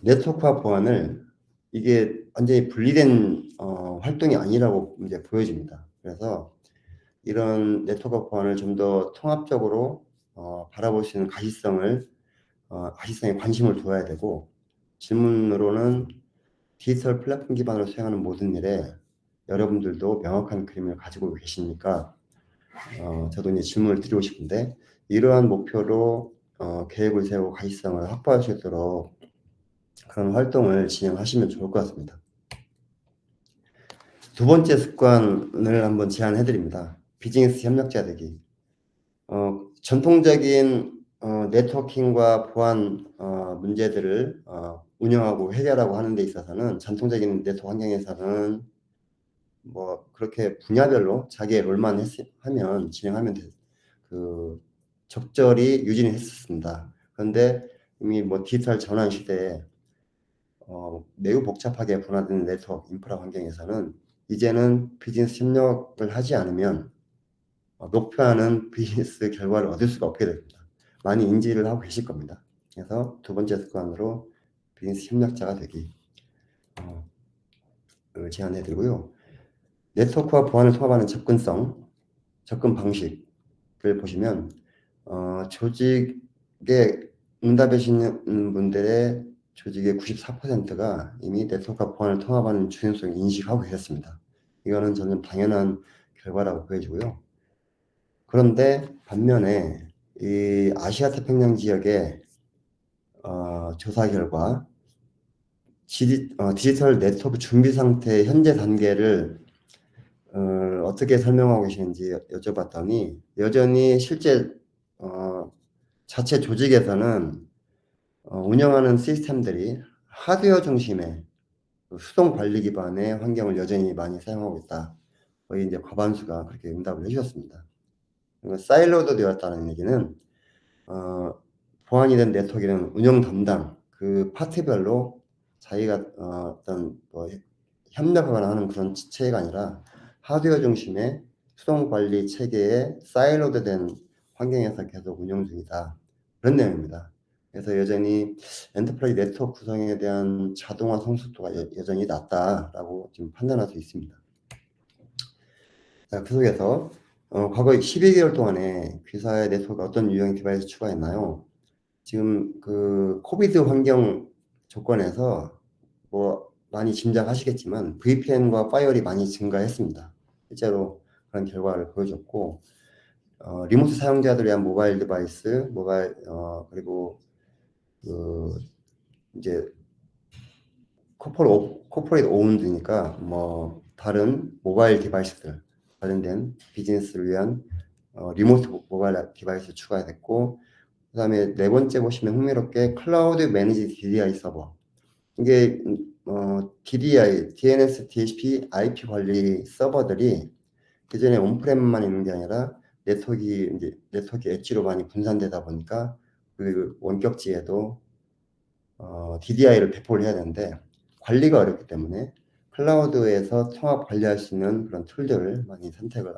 네트워크와 보안을 이게 완전히 분리된 활동이 아니라고 이제 보여집니다. 그래서 이런 네트워크 보안을 좀 더 통합적으로 바라볼 수 있는 가시성에 관심을 둬야 되고, 질문으로는 디지털 플랫폼 기반으로 수행하는 모든 일에 여러분들도 명확한 그림을 가지고 계십니까? 저도 이제 질문을 드리고 싶은데, 이러한 목표로 계획을 세우고 가시성을 확보할 수 있도록 그런 활동을 진행하시면 좋을 것 같습니다. 두 번째 습관을 한번 제안해 드립니다. 비즈니스 협력자 되기. 전통적인 네트워킹과 보안 문제들을 운영하고 해결하고 하는 데 있어서는 전통적인 네트워크 환경에서는 뭐 그렇게 분야별로 자기의 롤만 진행하면 적절히 유지는 했었습니다. 그런데 이미 뭐 디지털 전환 시대에 매우 복잡하게 분화된 네트워크 인프라 환경에서는 이제는 비즈니스 협력을 하지 않으면 목표하는 비즈니스 결과를 얻을 수가 없게 됩니다. 많이 인지를 하고 계실 겁니다. 그래서 두 번째 습관으로 비즈니스 협력자가 되기 제안해드리고요. 네트워크와 보안을 통합하는 접근 방식을 보시면 조직에 응답하시는 분들의 조직의 94%가 이미 네트워크와 보안을 통합하는 중요성을 인식하고 계셨습니다. 이거는 저는 당연한 결과라고 보여지고요. 그런데 반면에 이 아시아 태평양 지역의 조사 결과 디지털 네트워크 준비 상태의 현재 단계를 어떻게 설명하고 계시는지 여쭤봤더니 여전히 실제 자체 조직에서는 운영하는 시스템들이 하드웨어 중심의 수동 관리 기반의 환경을 여전히 많이 사용하고 있다. 거의 이제 과반수가 그렇게 응답을 해주셨습니다. 사일로드 되었다는 얘기는 보안이 된 네트워크는 운영 담당 그 파트별로 자기가 어떤 뭐 협력하거나 하는 그런 체계가 아니라 하드웨어 중심의 수동 관리 체계에 사일로드된 환경에서 계속 운영 중이다. 그런 내용입니다. 그래서 여전히 엔터프라이즈 네트워크 구성에 대한 자동화 성숙도가 여전히 낮다라고 지금 판단할 수 있습니다. 자, 그 속에서 과거 12개월 동안에 귀사의 네트워크가 어떤 유형의 디바이스 추가했나요? 지금 그 코비드 환경 조건에서 뭐 많이 짐작하시겠지만 VPN과 파이어리 많이 증가했습니다. 실제로 그런 결과를 보여줬고 리모트 사용자들을 위한 모바일 디바이스, 그리고 그 이제 코퍼레이트 오운드니까 뭐 다른 모바일 디바이스들 관련된 비즈니스를 위한 리모트 모바일 디바이스 추가됐고 그 다음에 네 번째 보시면 흥미롭게 클라우드 매니지 DDI 서버 이게 DDI, DNS, DHCP, IP 관리 서버들이 그전에 온프렘만 있는 게 아니라 네트워크 엣지로 많이 분산되다 보니까 그 원격지에도 DDI를 배포를 해야 되는데 관리가 어렵기 때문에 클라우드에서 통합 관리할 수 있는 그런 툴들을 많이 선택을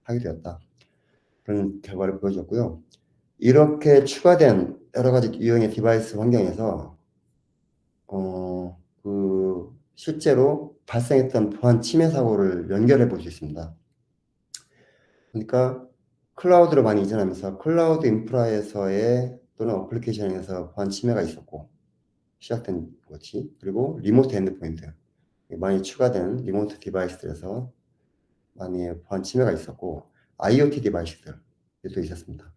하게 되었다. 그런 결과를 보여줬고요. 이렇게 추가된 여러 가지 유형의 디바이스 환경에서 실제로 발생했던 보안 침해 사고를 연결해 볼 수 있습니다. 그러니까 클라우드로 많이 이전하면서 클라우드 인프라에서의 또는 어플리케이션에서 보안 침해가 있었고 시작된 거지. 그리고 리모트 엔드포인트 많이 추가된 리모트 디바이스들에서 많이 보안 침해가 있었고 IoT 디바이스들도 있었습니다.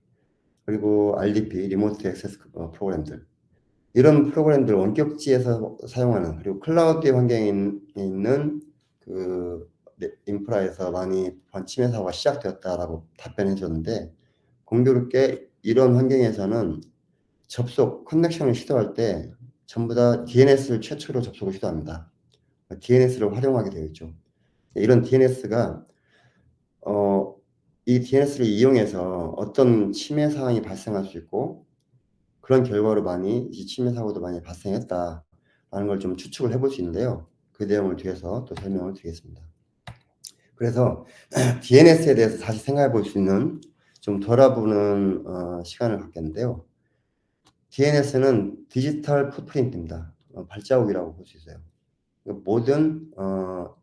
그리고 RDP 리모트 액세스 프로그램들 이런 프로그램들 원격지에서 사용하는 그리고 클라우드 환경에 있는 그 인프라에서 많이 보안 침해 사고가 시작되었다라고 답변해 줬는데 공교롭게 이런 환경에서는 커넥션을 시도할 때 전부 다 DNS를 최초로 접속을 시도합니다. DNS를 활용하게 되어 있죠. 이런 DNS가 이 DNS를 이용해서 어떤 침해 사항이 발생할 수 있고 그런 결과로 이 침해 사고도 많이 발생했다라는 걸 좀 추측을 해볼 수 있는데요. 그 내용을 뒤에서 또 설명을 드리겠습니다. 그래서 DNS에 대해서 다시 생각해 볼 수 있는 좀 돌아보는 시간을 갖겠는데요. DNS는 디지털 풋프린트입니다. 발자국이라고 볼 수 있어요. 모든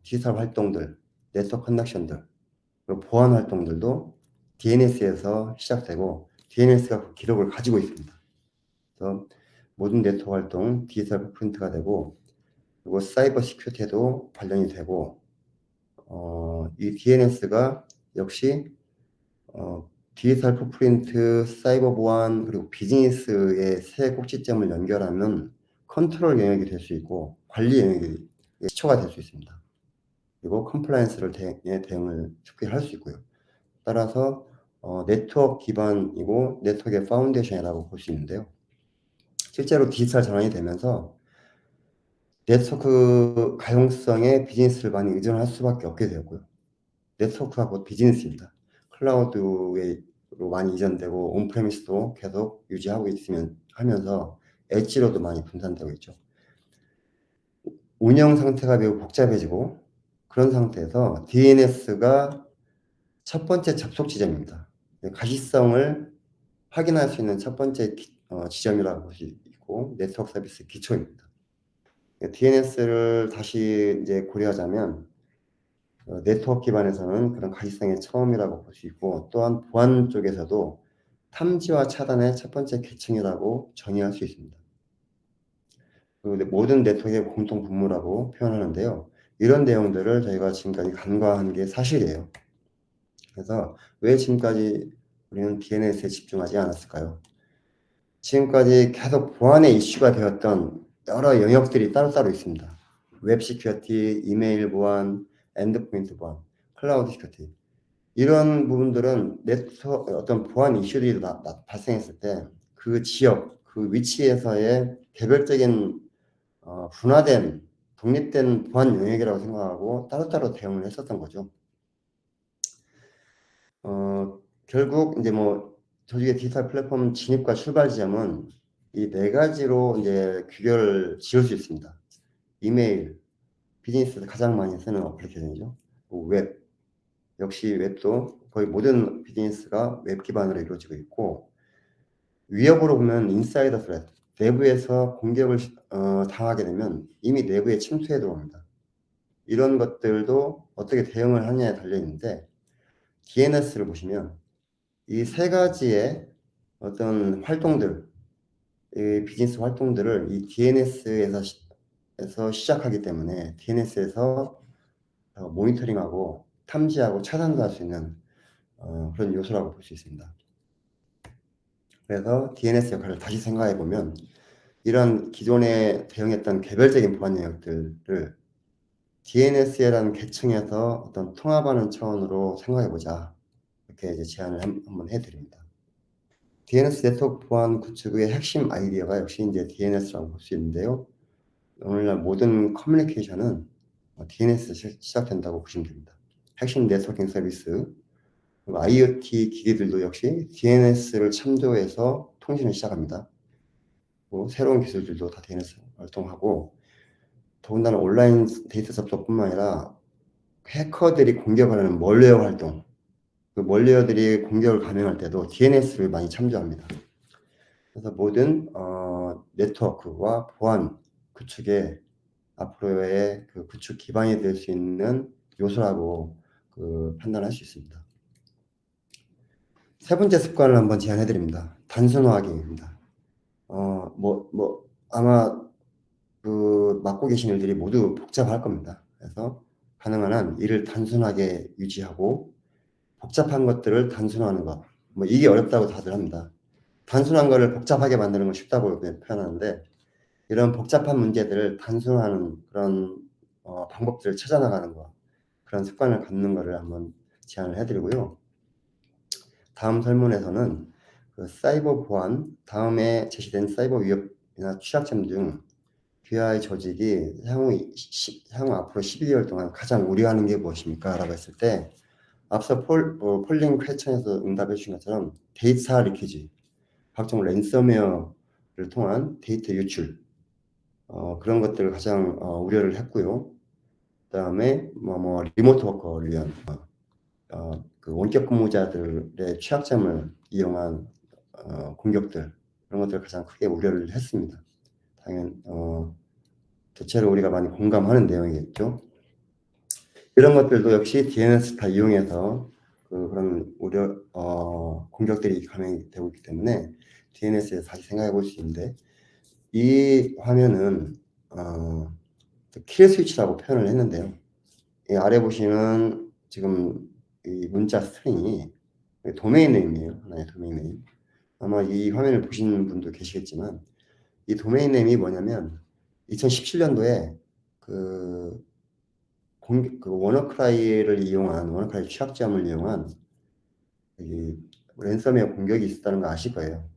디지털 활동들, 네트워크 커넥션들, 보안 활동들도 DNS에서 시작되고 DNS가 그 기록을 가지고 있습니다. 그래서 모든 네트워크 활동 디지털 풋프린트가 되고 그리고 사이버 시큐리티에도 관련이 되고 이 DNS가 역시 디지털 풋프린트, 사이버 보안 그리고 비즈니스의 세 꼭지점을 연결하는 컨트롤 영역이 될 수 있고 관리 영역이 시초가 될 수 있습니다. 그리고 컴플라이언스를 대응을 쉽게 할 수 있고요. 따라서 네트워크 기반이고 네트워크의 파운데이션이라고 볼 수 있는데요. 실제로 디지털 전환이 되면서 네트워크 가용성에 비즈니스를 많이 의존할 수밖에 없게 되었고요. 네트워크가 곧 비즈니스입니다. 클라우드의 많이 이전되고 온프레미스도 계속 유지하고 있으면 하면서 엣지로도 많이 분산되고 있죠. 운영 상태가 매우 복잡해지고 그런 상태에서 DNS가 첫 번째 접속 지점입니다. 가시성을 확인할 수 있는 첫 번째 지점이라고 볼 수 있고 네트워크 서비스 기초입니다. DNS를 다시 이제 고려하자면 네트워크 기반에서는 그런 가시성의 처음이라고 볼 수 있고 또한 보안 쪽에서도 탐지와 차단의 첫 번째 계층이라고 정의할 수 있습니다. 모든 네트워크의 공통 분모라고 표현하는데요. 이런 내용들을 저희가 지금까지 간과한 게 사실이에요. 그래서 왜 지금까지 우리는 DNS에 집중하지 않았을까요? 지금까지 계속 보안의 이슈가 되었던 여러 영역들이 따로따로 있습니다. 웹 시큐리티, 이메일 보안, 엔드포인트 보안, 클라우드 시큐리티. 이런 부분들은 어떤 보안 이슈들이 발생했을 때 그 지역, 그 위치에서의 개별적인 분화된, 독립된 보안 영역이라고 생각하고 따로따로 대응을 했었던 거죠. 결국 이제 조직의 디지털 플랫폼 진입과 출발 지점은 이 네 가지로 이제 규결을 지을 수 있습니다. 이메일, 비즈니스에서 가장 많이 쓰는 어플리케이션이죠. 웹, 역시 웹도 거의 모든 비즈니스가 웹 기반으로 이루어지고 있고, 위협으로 보면 인사이더 스레트, 내부에서 공격을 당하게 되면 이미 내부에 침투해 들어옵니다. 이런 것들도 어떻게 대응을 하느냐에 달려 있는데, DNS를 보시면 이 세 가지의 어떤 활동들, 이 비즈니스 활동들을 이 DNS에서 시작하기 때문에 DNS에서 모니터링하고 탐지하고 차단도 할 수 있는 그런 요소라고 볼 수 있습니다. 그래서 DNS 역할을 다시 생각해 보면 이런 기존에 대응했던 개별적인 보안 영역들을 DNS라는 계층에서 어떤 통합하는 차원으로 생각해 보자. 이렇게 이제 제안을 한번 해드립니다. DNS 네트워크 보안 구축의 핵심 아이디어가 역시 이제 DNS라고 볼 수 있는데요. 오늘날 모든 커뮤니케이션은 DNS에서 시작된다고 보시면 됩니다. 핵심 네트워킹 서비스, IoT 기기들도 역시 DNS를 참조해서 통신을 시작합니다. 새로운 기술들도 다 DNS 활동하고, 더군다나 온라인 데이터 접속뿐만 아니라 해커들이 공격하는 멀웨어 활동, 그 멀웨어들이 공격을 감행할 때도 DNS를 많이 참조합니다. 그래서 모든 네트워크와 보안 구축의 앞으로의 그 구축 기반이 될 수 있는 요소라고 판단할 수 있습니다. 세 번째 습관을 한번 제안해 드립니다. 단순화하기입니다. 아마 맡고 계신 일들이 모두 복잡할 겁니다. 그래서 가능한 한 일을 단순하게 유지하고 복잡한 것들을 단순화하는 것. 이게 어렵다고 다들 합니다. 단순한 거를 복잡하게 만드는 건 쉽다고 표현하는데, 이런 복잡한 문제들을 단순화하는 그런 방법들을 찾아나가는 것, 그런 습관을 갖는 것을 한번 제안을 해드리고요. 다음 설문에서는 그 사이버 보안, 다음에 제시된 사이버 위협이나 취약점 등 BI 조직이 향후 앞으로 12개월 동안 가장 우려하는 게 무엇입니까? 라고 했을 때, 앞서 폴링 퀘스천에서 응답해 주신 것처럼 데이터 리키지, 각종 랜섬웨어를 통한 데이터 유출, 그런 것들을 가장 우려를 했고요. 그 다음에 리모트 워커를 위한 그 원격 근무자들의 취약점을 이용한 공격들, 그런 것들을 가장 크게 우려를 했습니다. 당연 대체로 우리가 많이 공감하는 내용이겠죠. 이런 것들도 역시 DNS 다 이용해서 그런 우려 공격들이 감행되고 있기 때문에 DNS에 다시 생각해 볼 수 있는데, 이 화면은 킬 스위치라고 표현을 했는데요. 이 아래 보시는 지금 이 문자 스트링이 도메인 네임이에요. 하나의 도메인 네임. 아마 이 화면을 보시는 분도 계시겠지만, 이 도메인 네임이 뭐냐면 2017년도에 그 워너크라이를 이용한, 워너크라이 취약점을 이용한 이 랜섬웨어 공격이 있었다는 거 아실 거예요.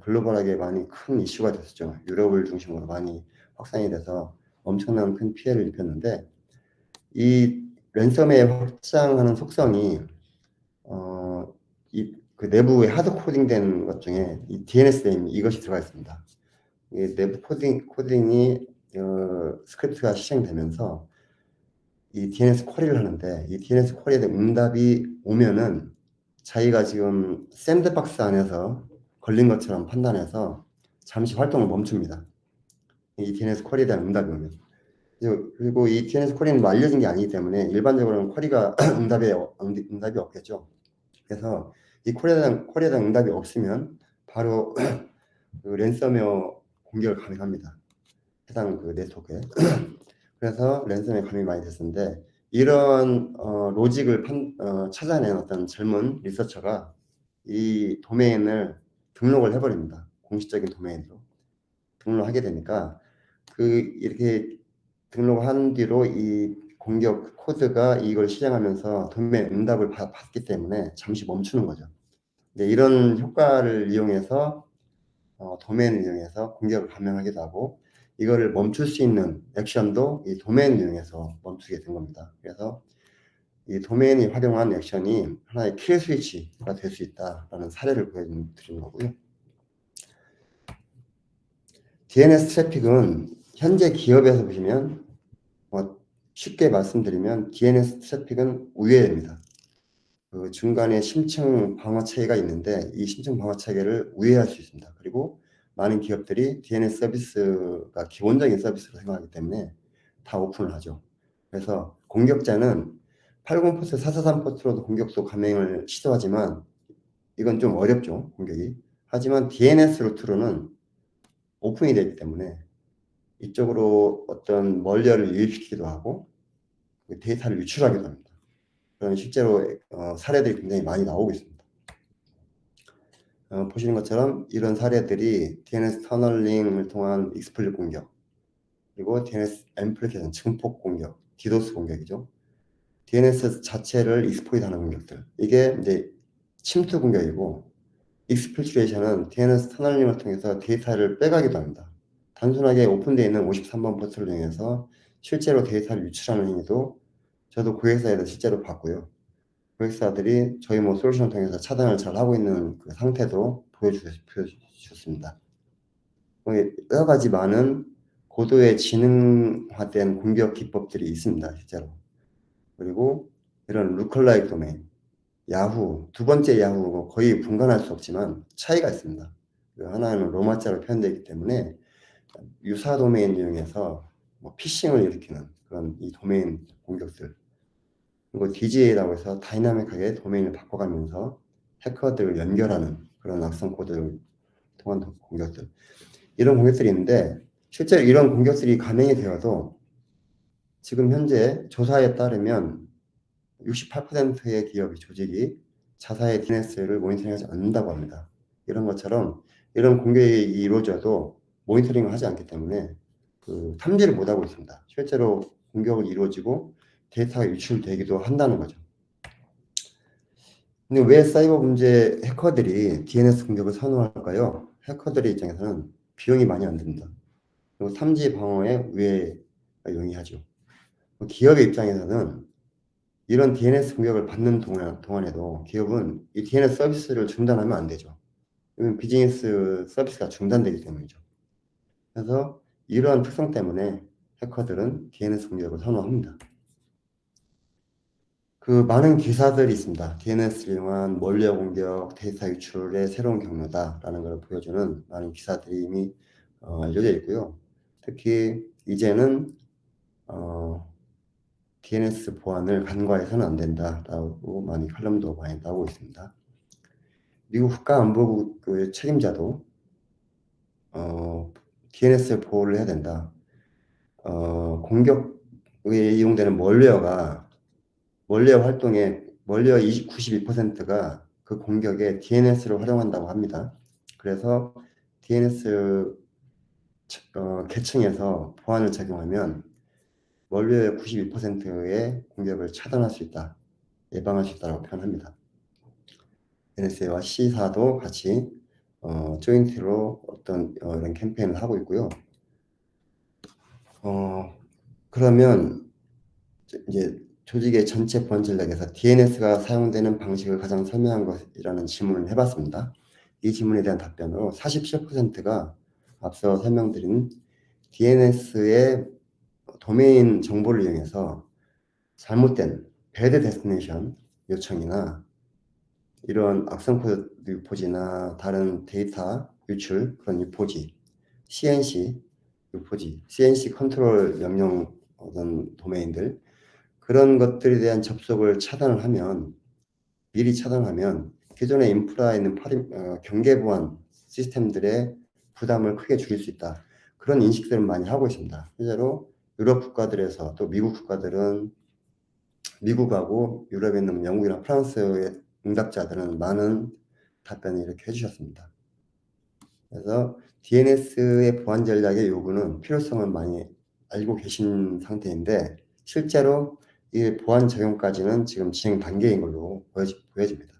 글로벌하게 많이 큰 이슈가 됐었죠. 유럽을 중심으로 많이 확산이 돼서 엄청난 큰 피해를 입혔는데, 이 랜섬웨어 확장하는 속성이 그 내부에 하드 코딩된 것 중에 이 DNS 네임 이것이 들어가 있습니다. 이 내부 코딩이 스크립트가 실행되면서 이 DNS 쿼리를 하는데 이 DNS 쿼리에 대한 응답이 오면은 자기가 지금 샌드박스 안에서 걸린 것처럼 판단해서 잠시 활동을 멈춥니다. 이 DNS 쿼리에 대한 응답이 오면. 그리고 이 DNS 쿼리는 뭐 알려진 게 아니기 때문에 일반적으로는 쿼리가 응답이 없겠죠. 그래서 이 쿼리에 대한 응답이 없으면 바로 그 랜섬웨어 공격을 감행합니다. 해당 그 네트워크에. 그래서 랜섬웨어 감염이 많이 됐었는데 이런 로직을 찾아낸 어떤 젊은 리서처가 이 도메인을 등록을 해버립니다. 공식적인 도메인으로 등록하게 되니까 이렇게 등록한 뒤로 이 공격 코드가 이걸 실행하면서 도메인 응답을 받기 때문에 잠시 멈추는 거죠. 근데 이런 효과를 이용해서 도메인을 이용해서 공격을 감행하기도 하고 이거를 멈출 수 있는 액션도 이 도메인을 이용해서 멈추게 된 겁니다. 그래서 이 도메인이 활용한 액션이 하나의 킬 스위치가 될 수 있다라는 사례를 보여드리는 거고요. DNS 트래픽은 현재 기업에서 보시면 쉽게 말씀드리면 DNS 트래픽은 우회입니다. 그 중간에 심층 방어 체계가 있는데 이 심층 방어 체계를 우회할 수 있습니다. 그리고 많은 기업들이 DNS 서비스가 기본적인 서비스로 생각하기 때문에 다 오픈을 하죠. 그래서 공격자는 80 포트, 443 포트로도 공격도 감행을 시도하지만 이건 좀 어렵죠, 공격이. 하지만 DNS 루트로는 오픈이 되기 때문에 이쪽으로 어떤 멀리어를 유입시키기도 하고 데이터를 유출하기도 합니다. 그런 실제로 사례들이 굉장히 많이 나오고 있습니다. 보시는 것처럼 이런 사례들이 DNS 터널링을 통한 익스플릿 공격, 그리고 DNS 앰플리케이션 증폭 공격, 디도스 공격이죠. DNS 자체를 익스플로이트하는 공격들. 이게 이제 침투 공격이고, 익스필트레이션은 DNS 터널링을 통해서 데이터를 빼가기도 합니다. 단순하게 오픈되어 있는 53번 포트를 이용해서 실제로 데이터를 유출하는 행위도 저도 고객사에서 실제로 봤고요. 고객사들이 저희 솔루션을 통해서 차단을 잘 하고 있는 그 상태도 보여주셨습니다. 여러 가지 많은 고도의 지능화된 공격 기법들이 있습니다, 실제로. 그리고 이런 루컬라이크 도메인, 야후, 두 번째 야후 거의 분간할 수 없지만 차이가 있습니다. 하나는 로마자로 표현되기 때문에 유사 도메인 이용해서 피싱을 일으키는 그런 이 도메인 공격들, 그리고 DGA라고 해서 다이나믹하게 도메인을 바꿔가면서 해커들을 연결하는 그런 악성 코드를 통한 공격들, 이런 공격들이 있는데 실제로 이런 공격들이 감행이 되어도 지금 현재 조사에 따르면 68%의 기업이 조직이 자사의 DNS를 모니터링하지 않는다고 합니다. 이런 것처럼 이런 공격이 이루어져도 모니터링을 하지 않기 때문에 탐지를 못하고 있습니다. 실제로 공격을 이루어지고 데이터가 유출되기도 한다는 거죠. 근데 왜 사이버 문제 해커들이 DNS 공격을 선호할까요? 해커들의 입장에서는 비용이 많이 안 듭니다. 그리고 탐지 방어에 우회가 용이하죠. 기업의 입장에서는 이런 DNS 공격을 받는 동안에도 기업은 이 DNS 서비스를 중단하면 안 되죠. 이건 비즈니스 서비스가 중단되기 때문이죠. 그래서 이러한 특성 때문에 해커들은 DNS 공격을 선호합니다. 많은 기사들이 있습니다. DNS를 이용한 멀리어 공격, 데이터 유출의 새로운 경로다라는 걸 보여주는 많은 기사들이 이미 알려져 있고요. 특히 이제는 DNS 보안을 간과해서는 안 된다라고 많이 칼럼도 많이 나오고 있습니다. 미국 국가안보국 책임자도 DNS 보호를 해야 된다. 공격에 이용되는 멀리어 활동의 멀리어 92%가 그 공격에 DNS를 활용한다고 합니다. 그래서 DNS 계층에서 보안을 적용하면 멀리어의 92%의 공격을 차단할 수 있다, 예방할 수 있다고 표현합니다. NSA와 C사도 같이 조인트로 어떤 이런 캠페인을 하고 있고요. 그러면 이제 조직의 전체 보안 전략에서 DNS가 사용되는 방식을 가장 설명한 것이라는 질문을 해봤습니다. 이 질문에 대한 답변으로 47%가 앞서 설명드린 DNS의 도메인 정보를 이용해서 잘못된 배드 데스티네이션 요청이나 이런 악성 코드 유포지나 다른 데이터 유출 그런 유포지, CNC 유포지, CNC 컨트롤 명령 어떤 도메인들 그런 것들에 대한 접속을 차단을 하면 미리 차단하면 기존의 인프라에 있는 경계 보안 시스템들의 부담을 크게 줄일 수 있다. 그런 인식들을 많이 하고 있습니다. 실제로 유럽 국가들에서 또 미국 국가들은 미국하고 유럽에 있는 영국이나 프랑스의 응답자들은 많은 답변을 이렇게 해주셨습니다. 그래서 DNS의 보안 전략의 요구는 필요성을 많이 알고 계신 상태인데 실제로 이 보안 적용까지는 지금 진행 단계인 걸로 보여집니다.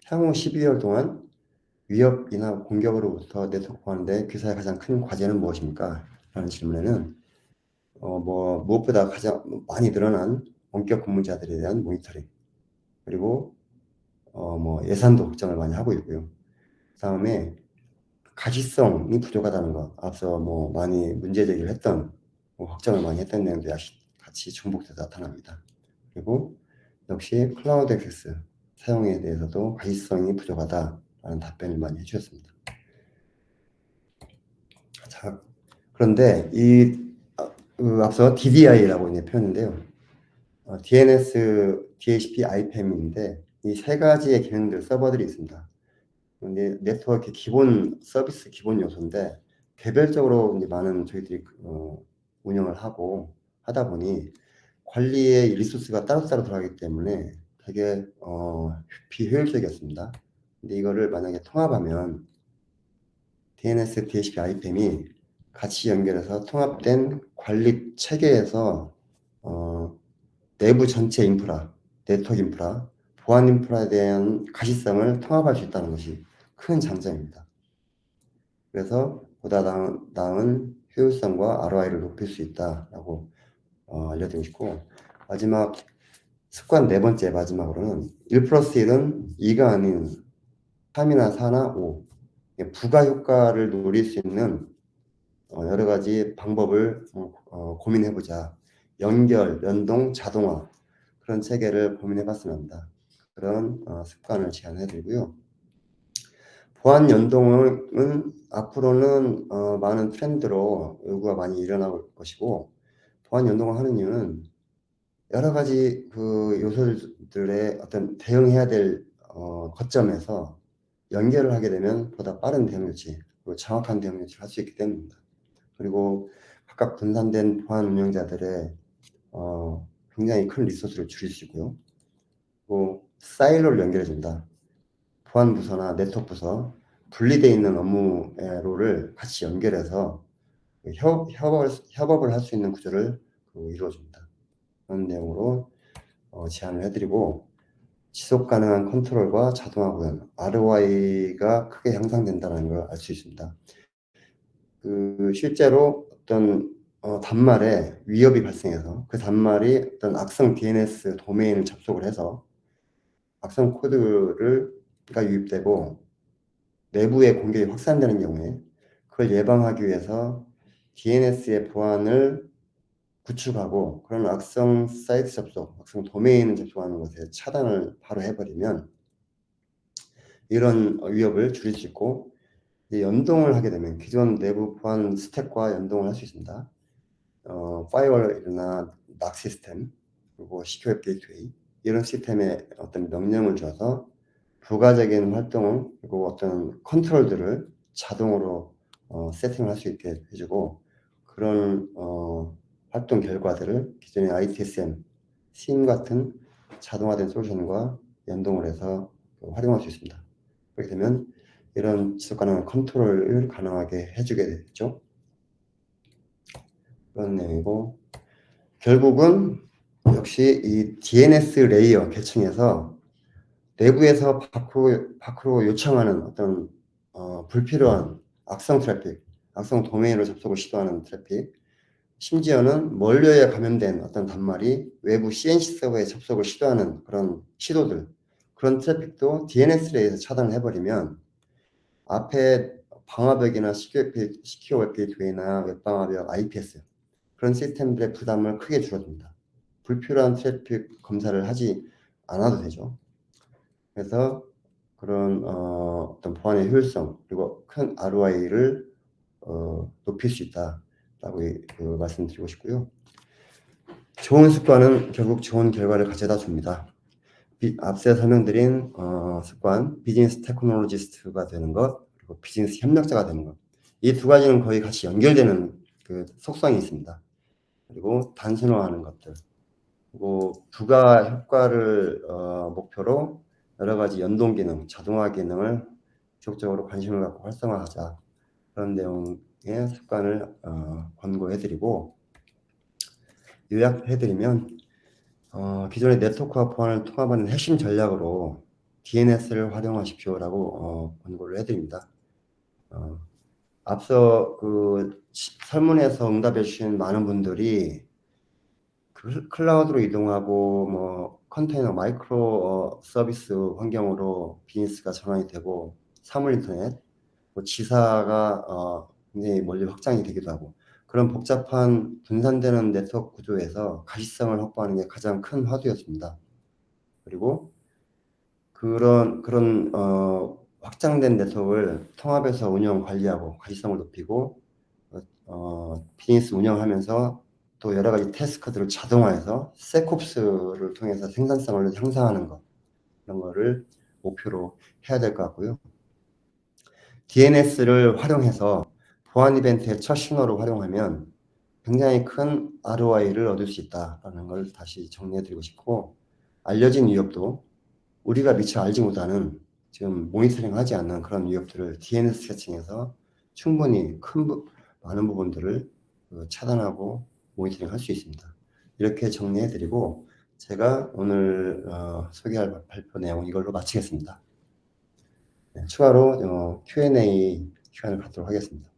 향후 12개월 동안 위협이나 공격으로부터 네트워크 보안대 교사의 가장 큰 과제는 무엇입니까? 라는 질문에는 무엇보다 가장 많이 늘어난 원격 근무자들에 대한 모니터링 그리고 예산도 걱정을 많이 하고 있고요. 다음에 가시성이 부족하다는 것 앞서 많이 문제 제기를 했던 걱정을 많이 했던 내용들이 같이 중복돼서 나타납니다. 그리고 역시 클라우드 액세스 사용에 대해서도 가시성이 부족하다라는 답변을 많이 해주셨습니다. 자, 그런데 앞서 DDI라고 이제 표현인데요. DNS, DHCP, IPAM인데 이 세 가지의 기능들 서버들이 있습니다. 근데 네트워크 기본 서비스 기본 요소인데 개별적으로 이제 많은 저희들이 운영을 하다 보니 관리의 리소스가 따로따로 들어가기 때문에 되게 비효율적이었습니다. 근데 이거를 만약에 통합하면 DNS, DHCP, IPAM이 같이 연결해서 통합된 관리 체계에서 내부 전체 인프라, 네트워크 인프라, 보안 인프라에 대한 가시성을 통합할 수 있다는 것이 큰 장점입니다. 그래서 보다 나은 효율성과 ROI를 높일 수 있다라고 알려드리고 싶고 마지막 습관 네 번째 마지막으로는 1+1은 2가 아닌 3이나 4나 5 부가 효과를 노릴 수 있는 여러 가지 방법을 고민해보자. 연결, 연동, 자동화 그런 체계를 고민해봤으면 합니다. 그런 습관을 제안해드리고요. 보안 연동은 앞으로는 많은 트렌드로 요구가 많이 일어날 것이고 보안 연동을 하는 이유는 여러 가지 그 요소들의 어떤 대응해야 될 거점에서 연결을 하게 되면 보다 빠른 대응 조치, 그리고 정확한 대응 조치를 할 수 있기 때문입니다. 그리고 각각 분산된 보안 운영자들의 굉장히 큰 리소스를 줄일 수 있고요. 그리고 사일로를 연결해준다. 보안 부서나 네트워크 부서 분리되어 있는 업무로를 같이 연결해서 협업을 할 수 있는 구조를 이루어줍니다. 그런 내용으로 제안을 해드리고 지속 가능한 컨트롤과 자동화 구현, ROI가 크게 향상된다는 걸 알 수 있습니다. 실제로 어떤 단말에 위협이 발생해서 그 단말이 어떤 악성 DNS 도메인을 접속을 해서 악성 코드가 유입되고 내부의 공격이 확산되는 경우에 그걸 예방하기 위해서 DNS의 보안을 구축하고 그런 악성 사이트 접속, 악성 도메인을 접속하는 것에 차단을 바로 해버리면 이런 위협을 줄일 수 있고 연동을 하게 되면 기존 내부 보안 스택과 연동을 할 수 있습니다. 파이어월이나 낙 시스템 그리고 시큐어 게이트웨이 이런 시스템에 어떤 명령을 줘서 부가적인 활동을 그리고 어떤 컨트롤들을 자동으로 세팅을 할 수 있게 해주고 그런 활동 결과들을 기존의 ITSM, SIEM 같은 자동화된 솔루션과 연동을 해서 활용할 수 있습니다. 그렇게 되면 이런 지속 가능한 컨트롤을 가능하게 해주게 되겠죠. 그런 내용이고 결국은 역시 이 DNS 레이어 계층에서 내부에서 밖으로 요청하는 어떤 불필요한 악성 트래픽, 악성 도메인으로 접속을 시도하는 트래픽, 심지어는 멀리에 감염된 어떤 단말이 외부 CNC 서버에 접속을 시도하는 그런 시도들, 그런 트래픽도 DNS에 의해서 차단을 해버리면 앞에 방화벽이나 시큐어 웹 게이트웨이나 웹방화벽, IPS 그런 시스템들의 부담을 크게 줄어듭니다. 불필요한 트래픽 검사를 하지 않아도 되죠. 그래서 그런 어떤 보안의 효율성 그리고 큰 ROI를 높일 수 있다라고 말씀드리고 싶고요. 좋은 습관은 결국 좋은 결과를 가져다 줍니다. 앞서 설명드린 습관, 비즈니스 테크놀로지스트가 되는 것, 그리고 비즈니스 협력자가 되는 것. 이 두 가지는 거의 같이 연결되는 그 속성이 있습니다. 그리고 단순화하는 것들. 그리고 부가 효과를 목표로 여러 가지 연동 기능, 자동화 기능을 지속적으로 관심을 갖고 활성화하자. 그런 내용의 습관을 권고해드리고 요약해드리면 기존의 네트워크와 보안을 통합하는 핵심 전략으로 DNS를 활용하십시오라고 권고를 해드립니다. 앞서 그 설문에서 응답해 주신 많은 분들이 클라우드로 이동하고 뭐 컨테이너 마이크로 서비스 환경으로 비즈니스가 전환이 되고 사물 인터넷, 뭐 지사가 굉장히 멀리 확장이 되기도 하고 그런 복잡한 분산되는 네트워크 구조에서 가시성을 확보하는 게 가장 큰 화두였습니다. 그리고 그런 확장된 네트워크를 통합해서 운영 관리하고 가시성을 높이고 비즈니스 운영하면서 또 여러 가지 태스크들을 자동화해서 섹옵스를 통해서 생산성을 향상하는 것 이런 거를 목표로 해야 될 것 같고요. DNS를 활용해서 보안 이벤트의 첫 신호로 활용하면 굉장히 큰 ROI를 얻을 수 있다라는 걸 다시 정리해드리고 싶고 알려진 위협도 우리가 미처 알지 못하는 지금 모니터링하지 않는 그런 위협들을 DNS 캐칭해서 충분히 많은 부분들을 차단하고 모니터링 할 수 있습니다. 이렇게 정리해드리고 제가 오늘 소개할 발표 내용 이걸로 마치겠습니다. 네, 추가로 Q&A 시간을 갖도록 하겠습니다.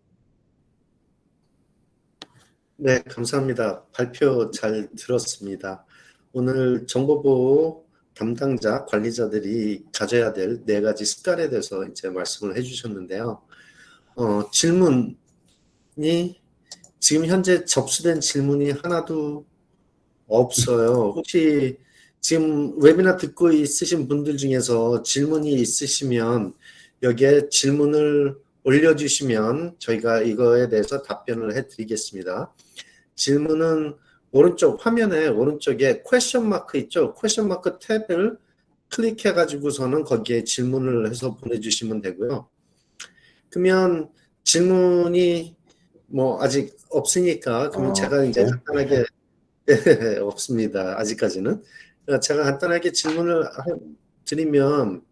네, 감사합니다. 발표 잘 들었습니다. 오늘 정보보호 담당자, 관리자들이 가져야 될 4가지 습관에 대해서 이제 말씀을 해주셨는데요. 질문이 지금 현재 접수된 질문이 하나도 없어요. 혹시 지금 웨비나 듣고 있으신 분들 중에서 질문이 있으시면 여기에 질문을 올려주시면 저희가 이거에 대해서 답변을 해드리겠습니다. 질문은 오른쪽 화면에 오른쪽에 퀘스천 마크 있죠? 퀘스천 마크 탭을 클릭해 가지고서는 거기에 질문을 해서 보내주시면 되고요. 그러면 질문이 뭐 아직 없으니까 그러면 제가 이제 간단하게 없습니다. 아직까지는. 제가 간단하게 질문을 드리면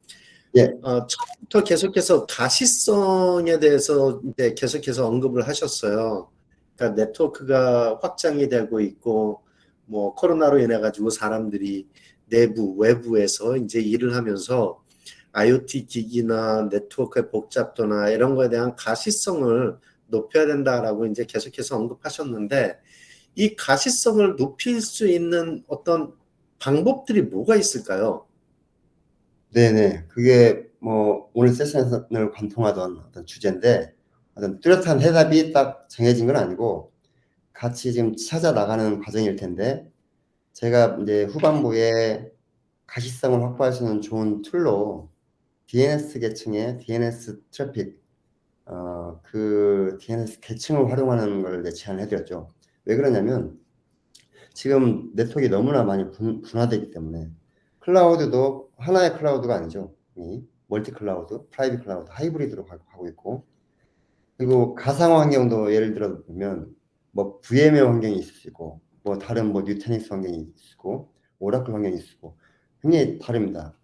처음부터 계속해서 가시성에 대해서 이제 계속해서 언급을 하셨어요. 그러니까 네트워크가 확장이 되고 있고 뭐 코로나로 인해 가지고 사람들이 내부 외부에서 이제 일을 하면서 IoT 기기나 네트워크의 복잡도나 이런 거에 대한 가시성을 높여야 된다라고 이제 계속해서 언급하셨는데 이 가시성을 높일 수 있는 어떤 방법들이 뭐가 있을까요? 네네. 그게 뭐 오늘 세션을 관통하던 어떤 주제인데 어떤 뚜렷한 해답이 딱 정해진 건 아니고 같이 지금 찾아 나가는 과정일 텐데 제가 이제 후반부에 가시성을 확보할 수 있는 좋은 툴로 DNS 계층의 DNS 트래픽 그 DNS 계층을 활용하는 걸 제안을 해드렸죠. 왜 그러냐면 지금 네트워크가 너무나 많이 분화되기 때문에 클라우드도 하나의 클라우드가 아니죠. 멀티 클라우드, 프라이빗 클라우드, 하이브리드로 가고 있고 그리고 가상 환경도 예를 들어 보면 뭐 VMware 환경이 있을 수 있고 뭐 다른 뭐 뉴테닉스 환경이 있고 오라클 환경이 있고 굉장히 다릅니다.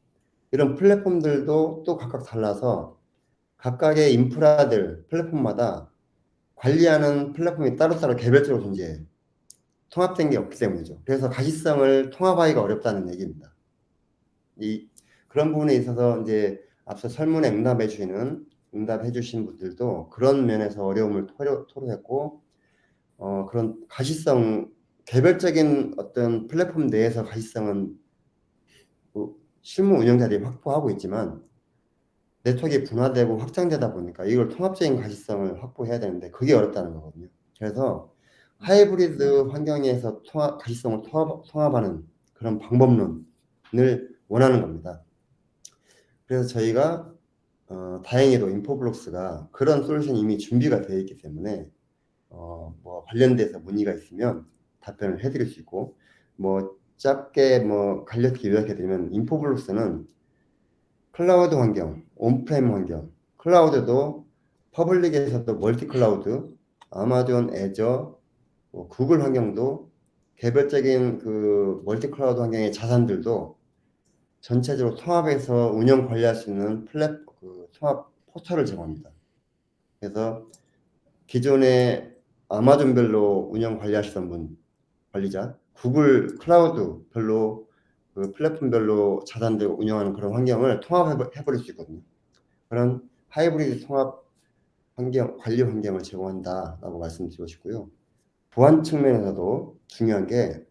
이런 플랫폼들도 또 각각 달라서 각각의 인프라들 플랫폼마다 관리하는 플랫폼이 따로따로 개별적으로 존재해요. 통합된 게 없기 때문이죠. 그래서 가시성을 통합하기가 어렵다는 얘기입니다. 그런 부분에 있어서 이제 앞서 설문에 응답해 주신 분들도 그런 면에서 어려움을 토로했고 그런 가시성, 개별적인 어떤 플랫폼 내에서 가시성은 실무 운영자들이 확보하고 있지만 네트워크가 분화되고 확장되다 보니까 이걸 통합적인 가시성을 확보해야 되는데 그게 어렵다는 거거든요. 그래서 하이브리드 환경에서 가시성을 통합하는 그런 방법론을 원하는 겁니다. 그래서 저희가 다행히도 인포블록스가 그런 솔루션이 이미 준비가 되어 있기 때문에 뭐 관련돼서 문의가 있으면 답변을 해드릴 수 있고, 뭐 짧게 뭐 간략히 요약해드리면 인포블록스는 클라우드 환경, 온프레임 환경, 클라우드도 퍼블릭에서도 멀티 클라우드, 아마존 애저, 뭐 구글 환경도 개별적인 그 멀티 클라우드 환경의 자산들도 전체적으로 통합해서 운영 관리할 수 있는 통합 포털을 제공합니다. 그래서 기존에 아마존별로 운영 관리하시던 분 관리자, 구글 클라우드 별로 그 플랫폼별로 자산들 운영하는 그런 환경을 통합해버릴 수 있거든요. 그런 하이브리드 통합 환경, 관리 환경을 제공한다라고 말씀드리고 싶고요. 보안 측면에서도 중요한 게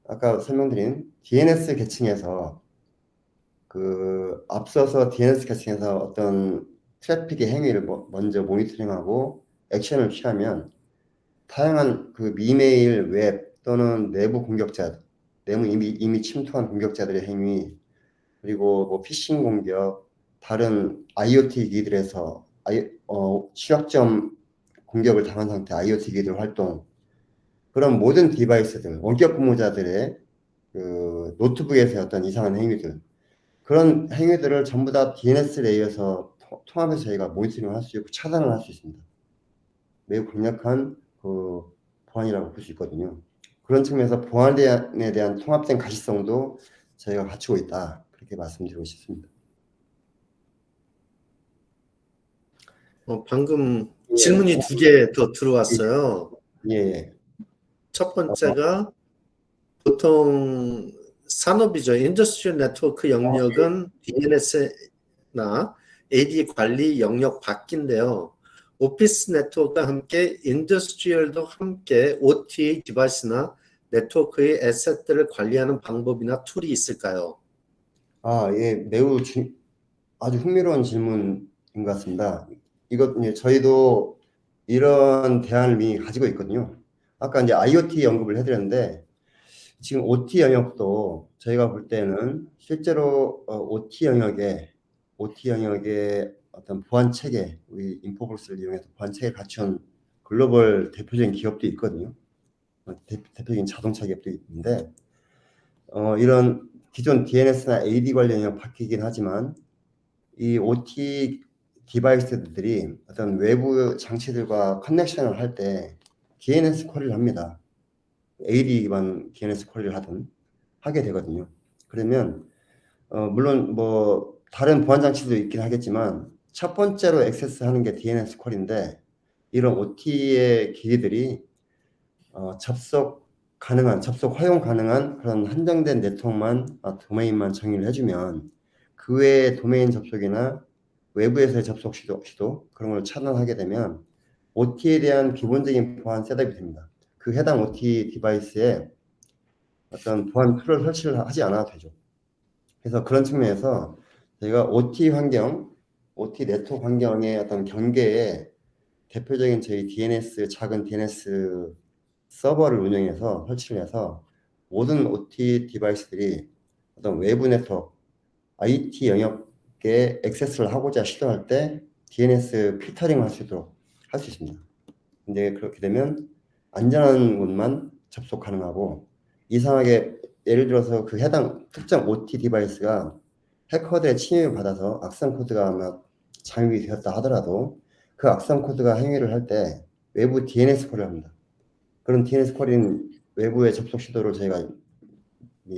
아까 설명드린 DNS 계층에서 앞서서 DNS 계층에서 어떤 트래픽의 행위를 먼저 모니터링하고 액션을 취하면 다양한 그 이메일, 웹 또는 내부 공격자, 이미 침투한 공격자들의 행위, 그리고 뭐 피싱 공격, 다른 IoT 기기들에서 취약점 공격을 당한 상태 IoT 기기들 활동, 그런 모든 디바이스들, 원격 근무자들의 그 노트북에서 어떤 이상한 행위들, 그런 행위들을 전부 다 DNS 레이어에서 통합해서 저희가 모니터링을 할 수 있고 차단을 할 수 있습니다. 매우 강력한 그 보안이라고 볼 수 있거든요. 그런 측면에서 보안에 대한 통합된 가시성도 저희가 갖추고 있다. 그렇게 말씀드리고 싶습니다. 방금 질문이 2개 더 들어왔어요. 예. 첫 번째가 보통 산업이죠. 인더스트리얼 네트워크 영역은 DNS나 AD 관리 영역 밖인데요. 오피스 네트워크와 함께 인더스트리얼도 함께 OTA 디바이스나 네트워크의 애셋들을 관리하는 방법이나 툴이 있을까요? 예, 매우 아주 흥미로운 질문인 것 같습니다. 저희도 이런 대안을 이미 가지고 있거든요. 아까 이제 IoT 언급을 해드렸는데 지금 OT 영역도 저희가 볼 때는 실제로 OT 영역에 어떤 보안 체계, 우리 인포블록스를 이용해서 보안 체계를 갖춘 글로벌 대표적인 기업도 있거든요. 대표적인 자동차 기업도 있는데 이런 기존 DNS나 AD 관련 영역 바뀌긴 하지만 이 OT 디바이스들이 어떤 외부 장치들과 커넥션을 할 때 DNS 쿼리를 합니다. AD 기반 DNS 쿼리를 하게 되거든요. 그러면 물론 뭐 다른 보안 장치도 있긴 하겠지만 첫 번째로 액세스하는 게 DNS 쿼리인데 이런 OT의 기기들이 접속 허용 가능한 그런 한정된 네트워크만 도메인만 정의를 해주면 그 외의 도메인 접속이나 외부에서의 접속 시도 그런 걸 차단하게 되면 OT에 대한 기본적인 보안 셋업이 됩니다. 그 해당 OT 디바이스에 어떤 보안 툴을 설치를 하지 않아도 되죠. 그래서 그런 측면에서 저희가 OT 네트워크 환경의 어떤 경계에 대표적인 저희 작은 DNS 서버를 운영해서 설치를 해서 모든 OT 디바이스들이 어떤 외부 네트워크, IT 영역에 액세스를 하고자 시도할 때 DNS 필터링을 할 수 있도록 할 수 있습니다. 근데 그렇게 되면 안전한 곳만 접속 가능하고 이상하게 예를 들어서 그 해당 특정 OT 디바이스가 해커들의 침입을 받아서 악성 코드가 아마 잠입이 되었다 하더라도 그 악성 코드가 행위를 할 때 외부 DNS 쿼리를 합니다. 그런 DNS 쿼리는 외부의 접속 시도를 저희가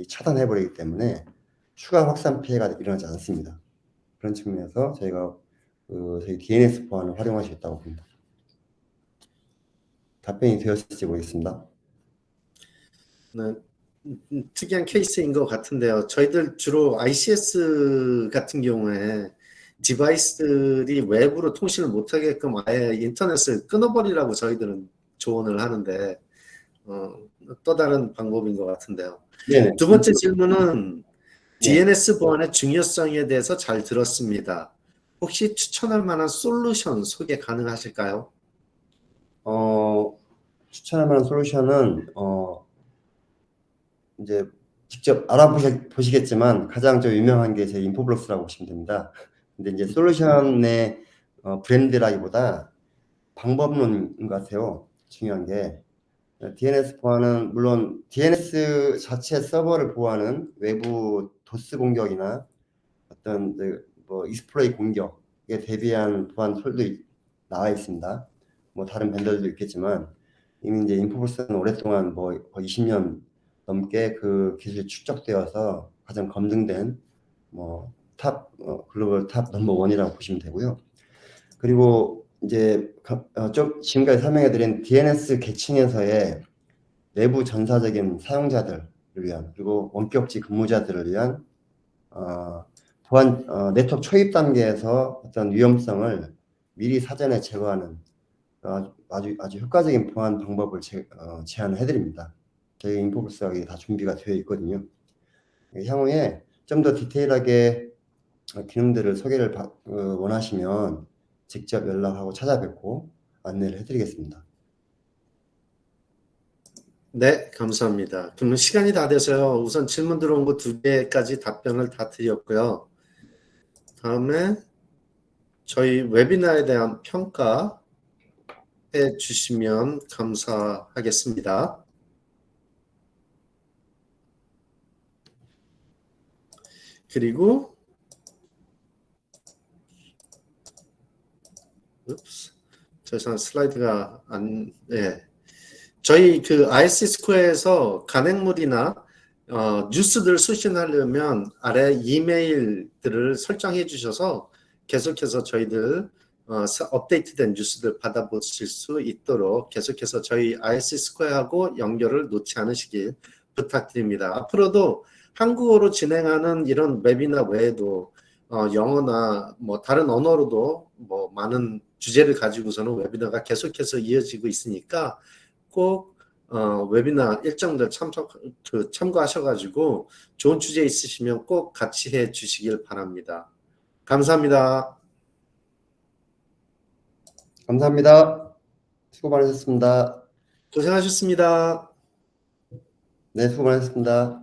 차단해버리기 때문에 추가 확산 피해가 일어나지 않습니다. 그런 측면에서 저희가 저희 DNS 보안을 활용할 수 있다고 봅니다. 답변이 되었을지 모르겠습니다. 네, 특이한 케이스인 것 같은데요. 저희들 주로 ICS 같은 경우에 디바이스들이 외부로 통신을 못하게끔 아예 인터넷을 끊어버리라고 저희들은 조언을 하는데 또 다른 방법인 것 같은데요. 네. 두 번째 질문은 DNS 보안의 중요성에 대해서 잘 들었습니다. 혹시 추천할 만한 솔루션 소개 가능하실까요? 추천할 만한 솔루션은 이제 직접 알아보시겠지만 가장 좀 유명한 게 제 인포블록스라고 보시면 됩니다. 근데 이제 솔루션의 브랜드라기보다 방법론인 것 같아요. 중요한 게 DNS 보안은 물론 DNS 자체 서버를 보호하는 외부 도스 공격이나 어떤 뭐 익스플로이 공격에 대비한 보안 툴도 나와 있습니다. 뭐 다른 벤더들도 있겠지만 이미 이제 인포블록스는 오랫동안 뭐 거의 20년 넘게 그 기술이 축적되어서 가장 검증된 뭐 글로벌 탑 넘버 원이라고 보시면 되고요. 그리고 이제 좀 지금까지 설명해드린 DNS 계층에서의 내부 전사적인 사용자들을 위한 그리고 원격지 근무자들을 위한 보안 네트워크 초입 단계에서 어떤 위험성을 미리 사전에 제거하는 아주 효과적인 보안 방법을 제안을 해드립니다. 저희 인포블록스가 다 준비가 되어 있거든요. 향후에 좀 더 디테일하게 기능들을 소개를 원하시면 직접 연락하고 찾아뵙고 안내를 해드리겠습니다. 네, 감사합니다. 그러면 시간이 다 돼서요. 우선 질문 들어온 거 2개까지 답변을 다 드렸고요. 다음에 저희 웨비나에 대한 평가해 주시면 감사하겠습니다. 그리고 죄송한 슬라이드가 저희 그 ISC 스퀘어에서 간행물이나 뉴스들 수신하려면 아래 이메일들을 설정해 주셔서 계속해서 저희들 업데이트된 뉴스들 받아보실 수 있도록 계속해서 저희 ISC 스퀘어하고 연결을 놓지 않으시길 부탁드립니다. 앞으로도 한국어로 진행하는 이런 웨비나 외에도 영어나 뭐 다른 언어로도 뭐 많은 주제를 가지고서는 웨비나가 계속해서 이어지고 있으니까 꼭 웨비나 일정들 참고하셔가지고 좋은 주제 있으시면 꼭 같이 해 주시길 바랍니다. 감사합니다. 감사합니다. 수고 많으셨습니다. 고생하셨습니다. 네, 수고 많으셨습니다.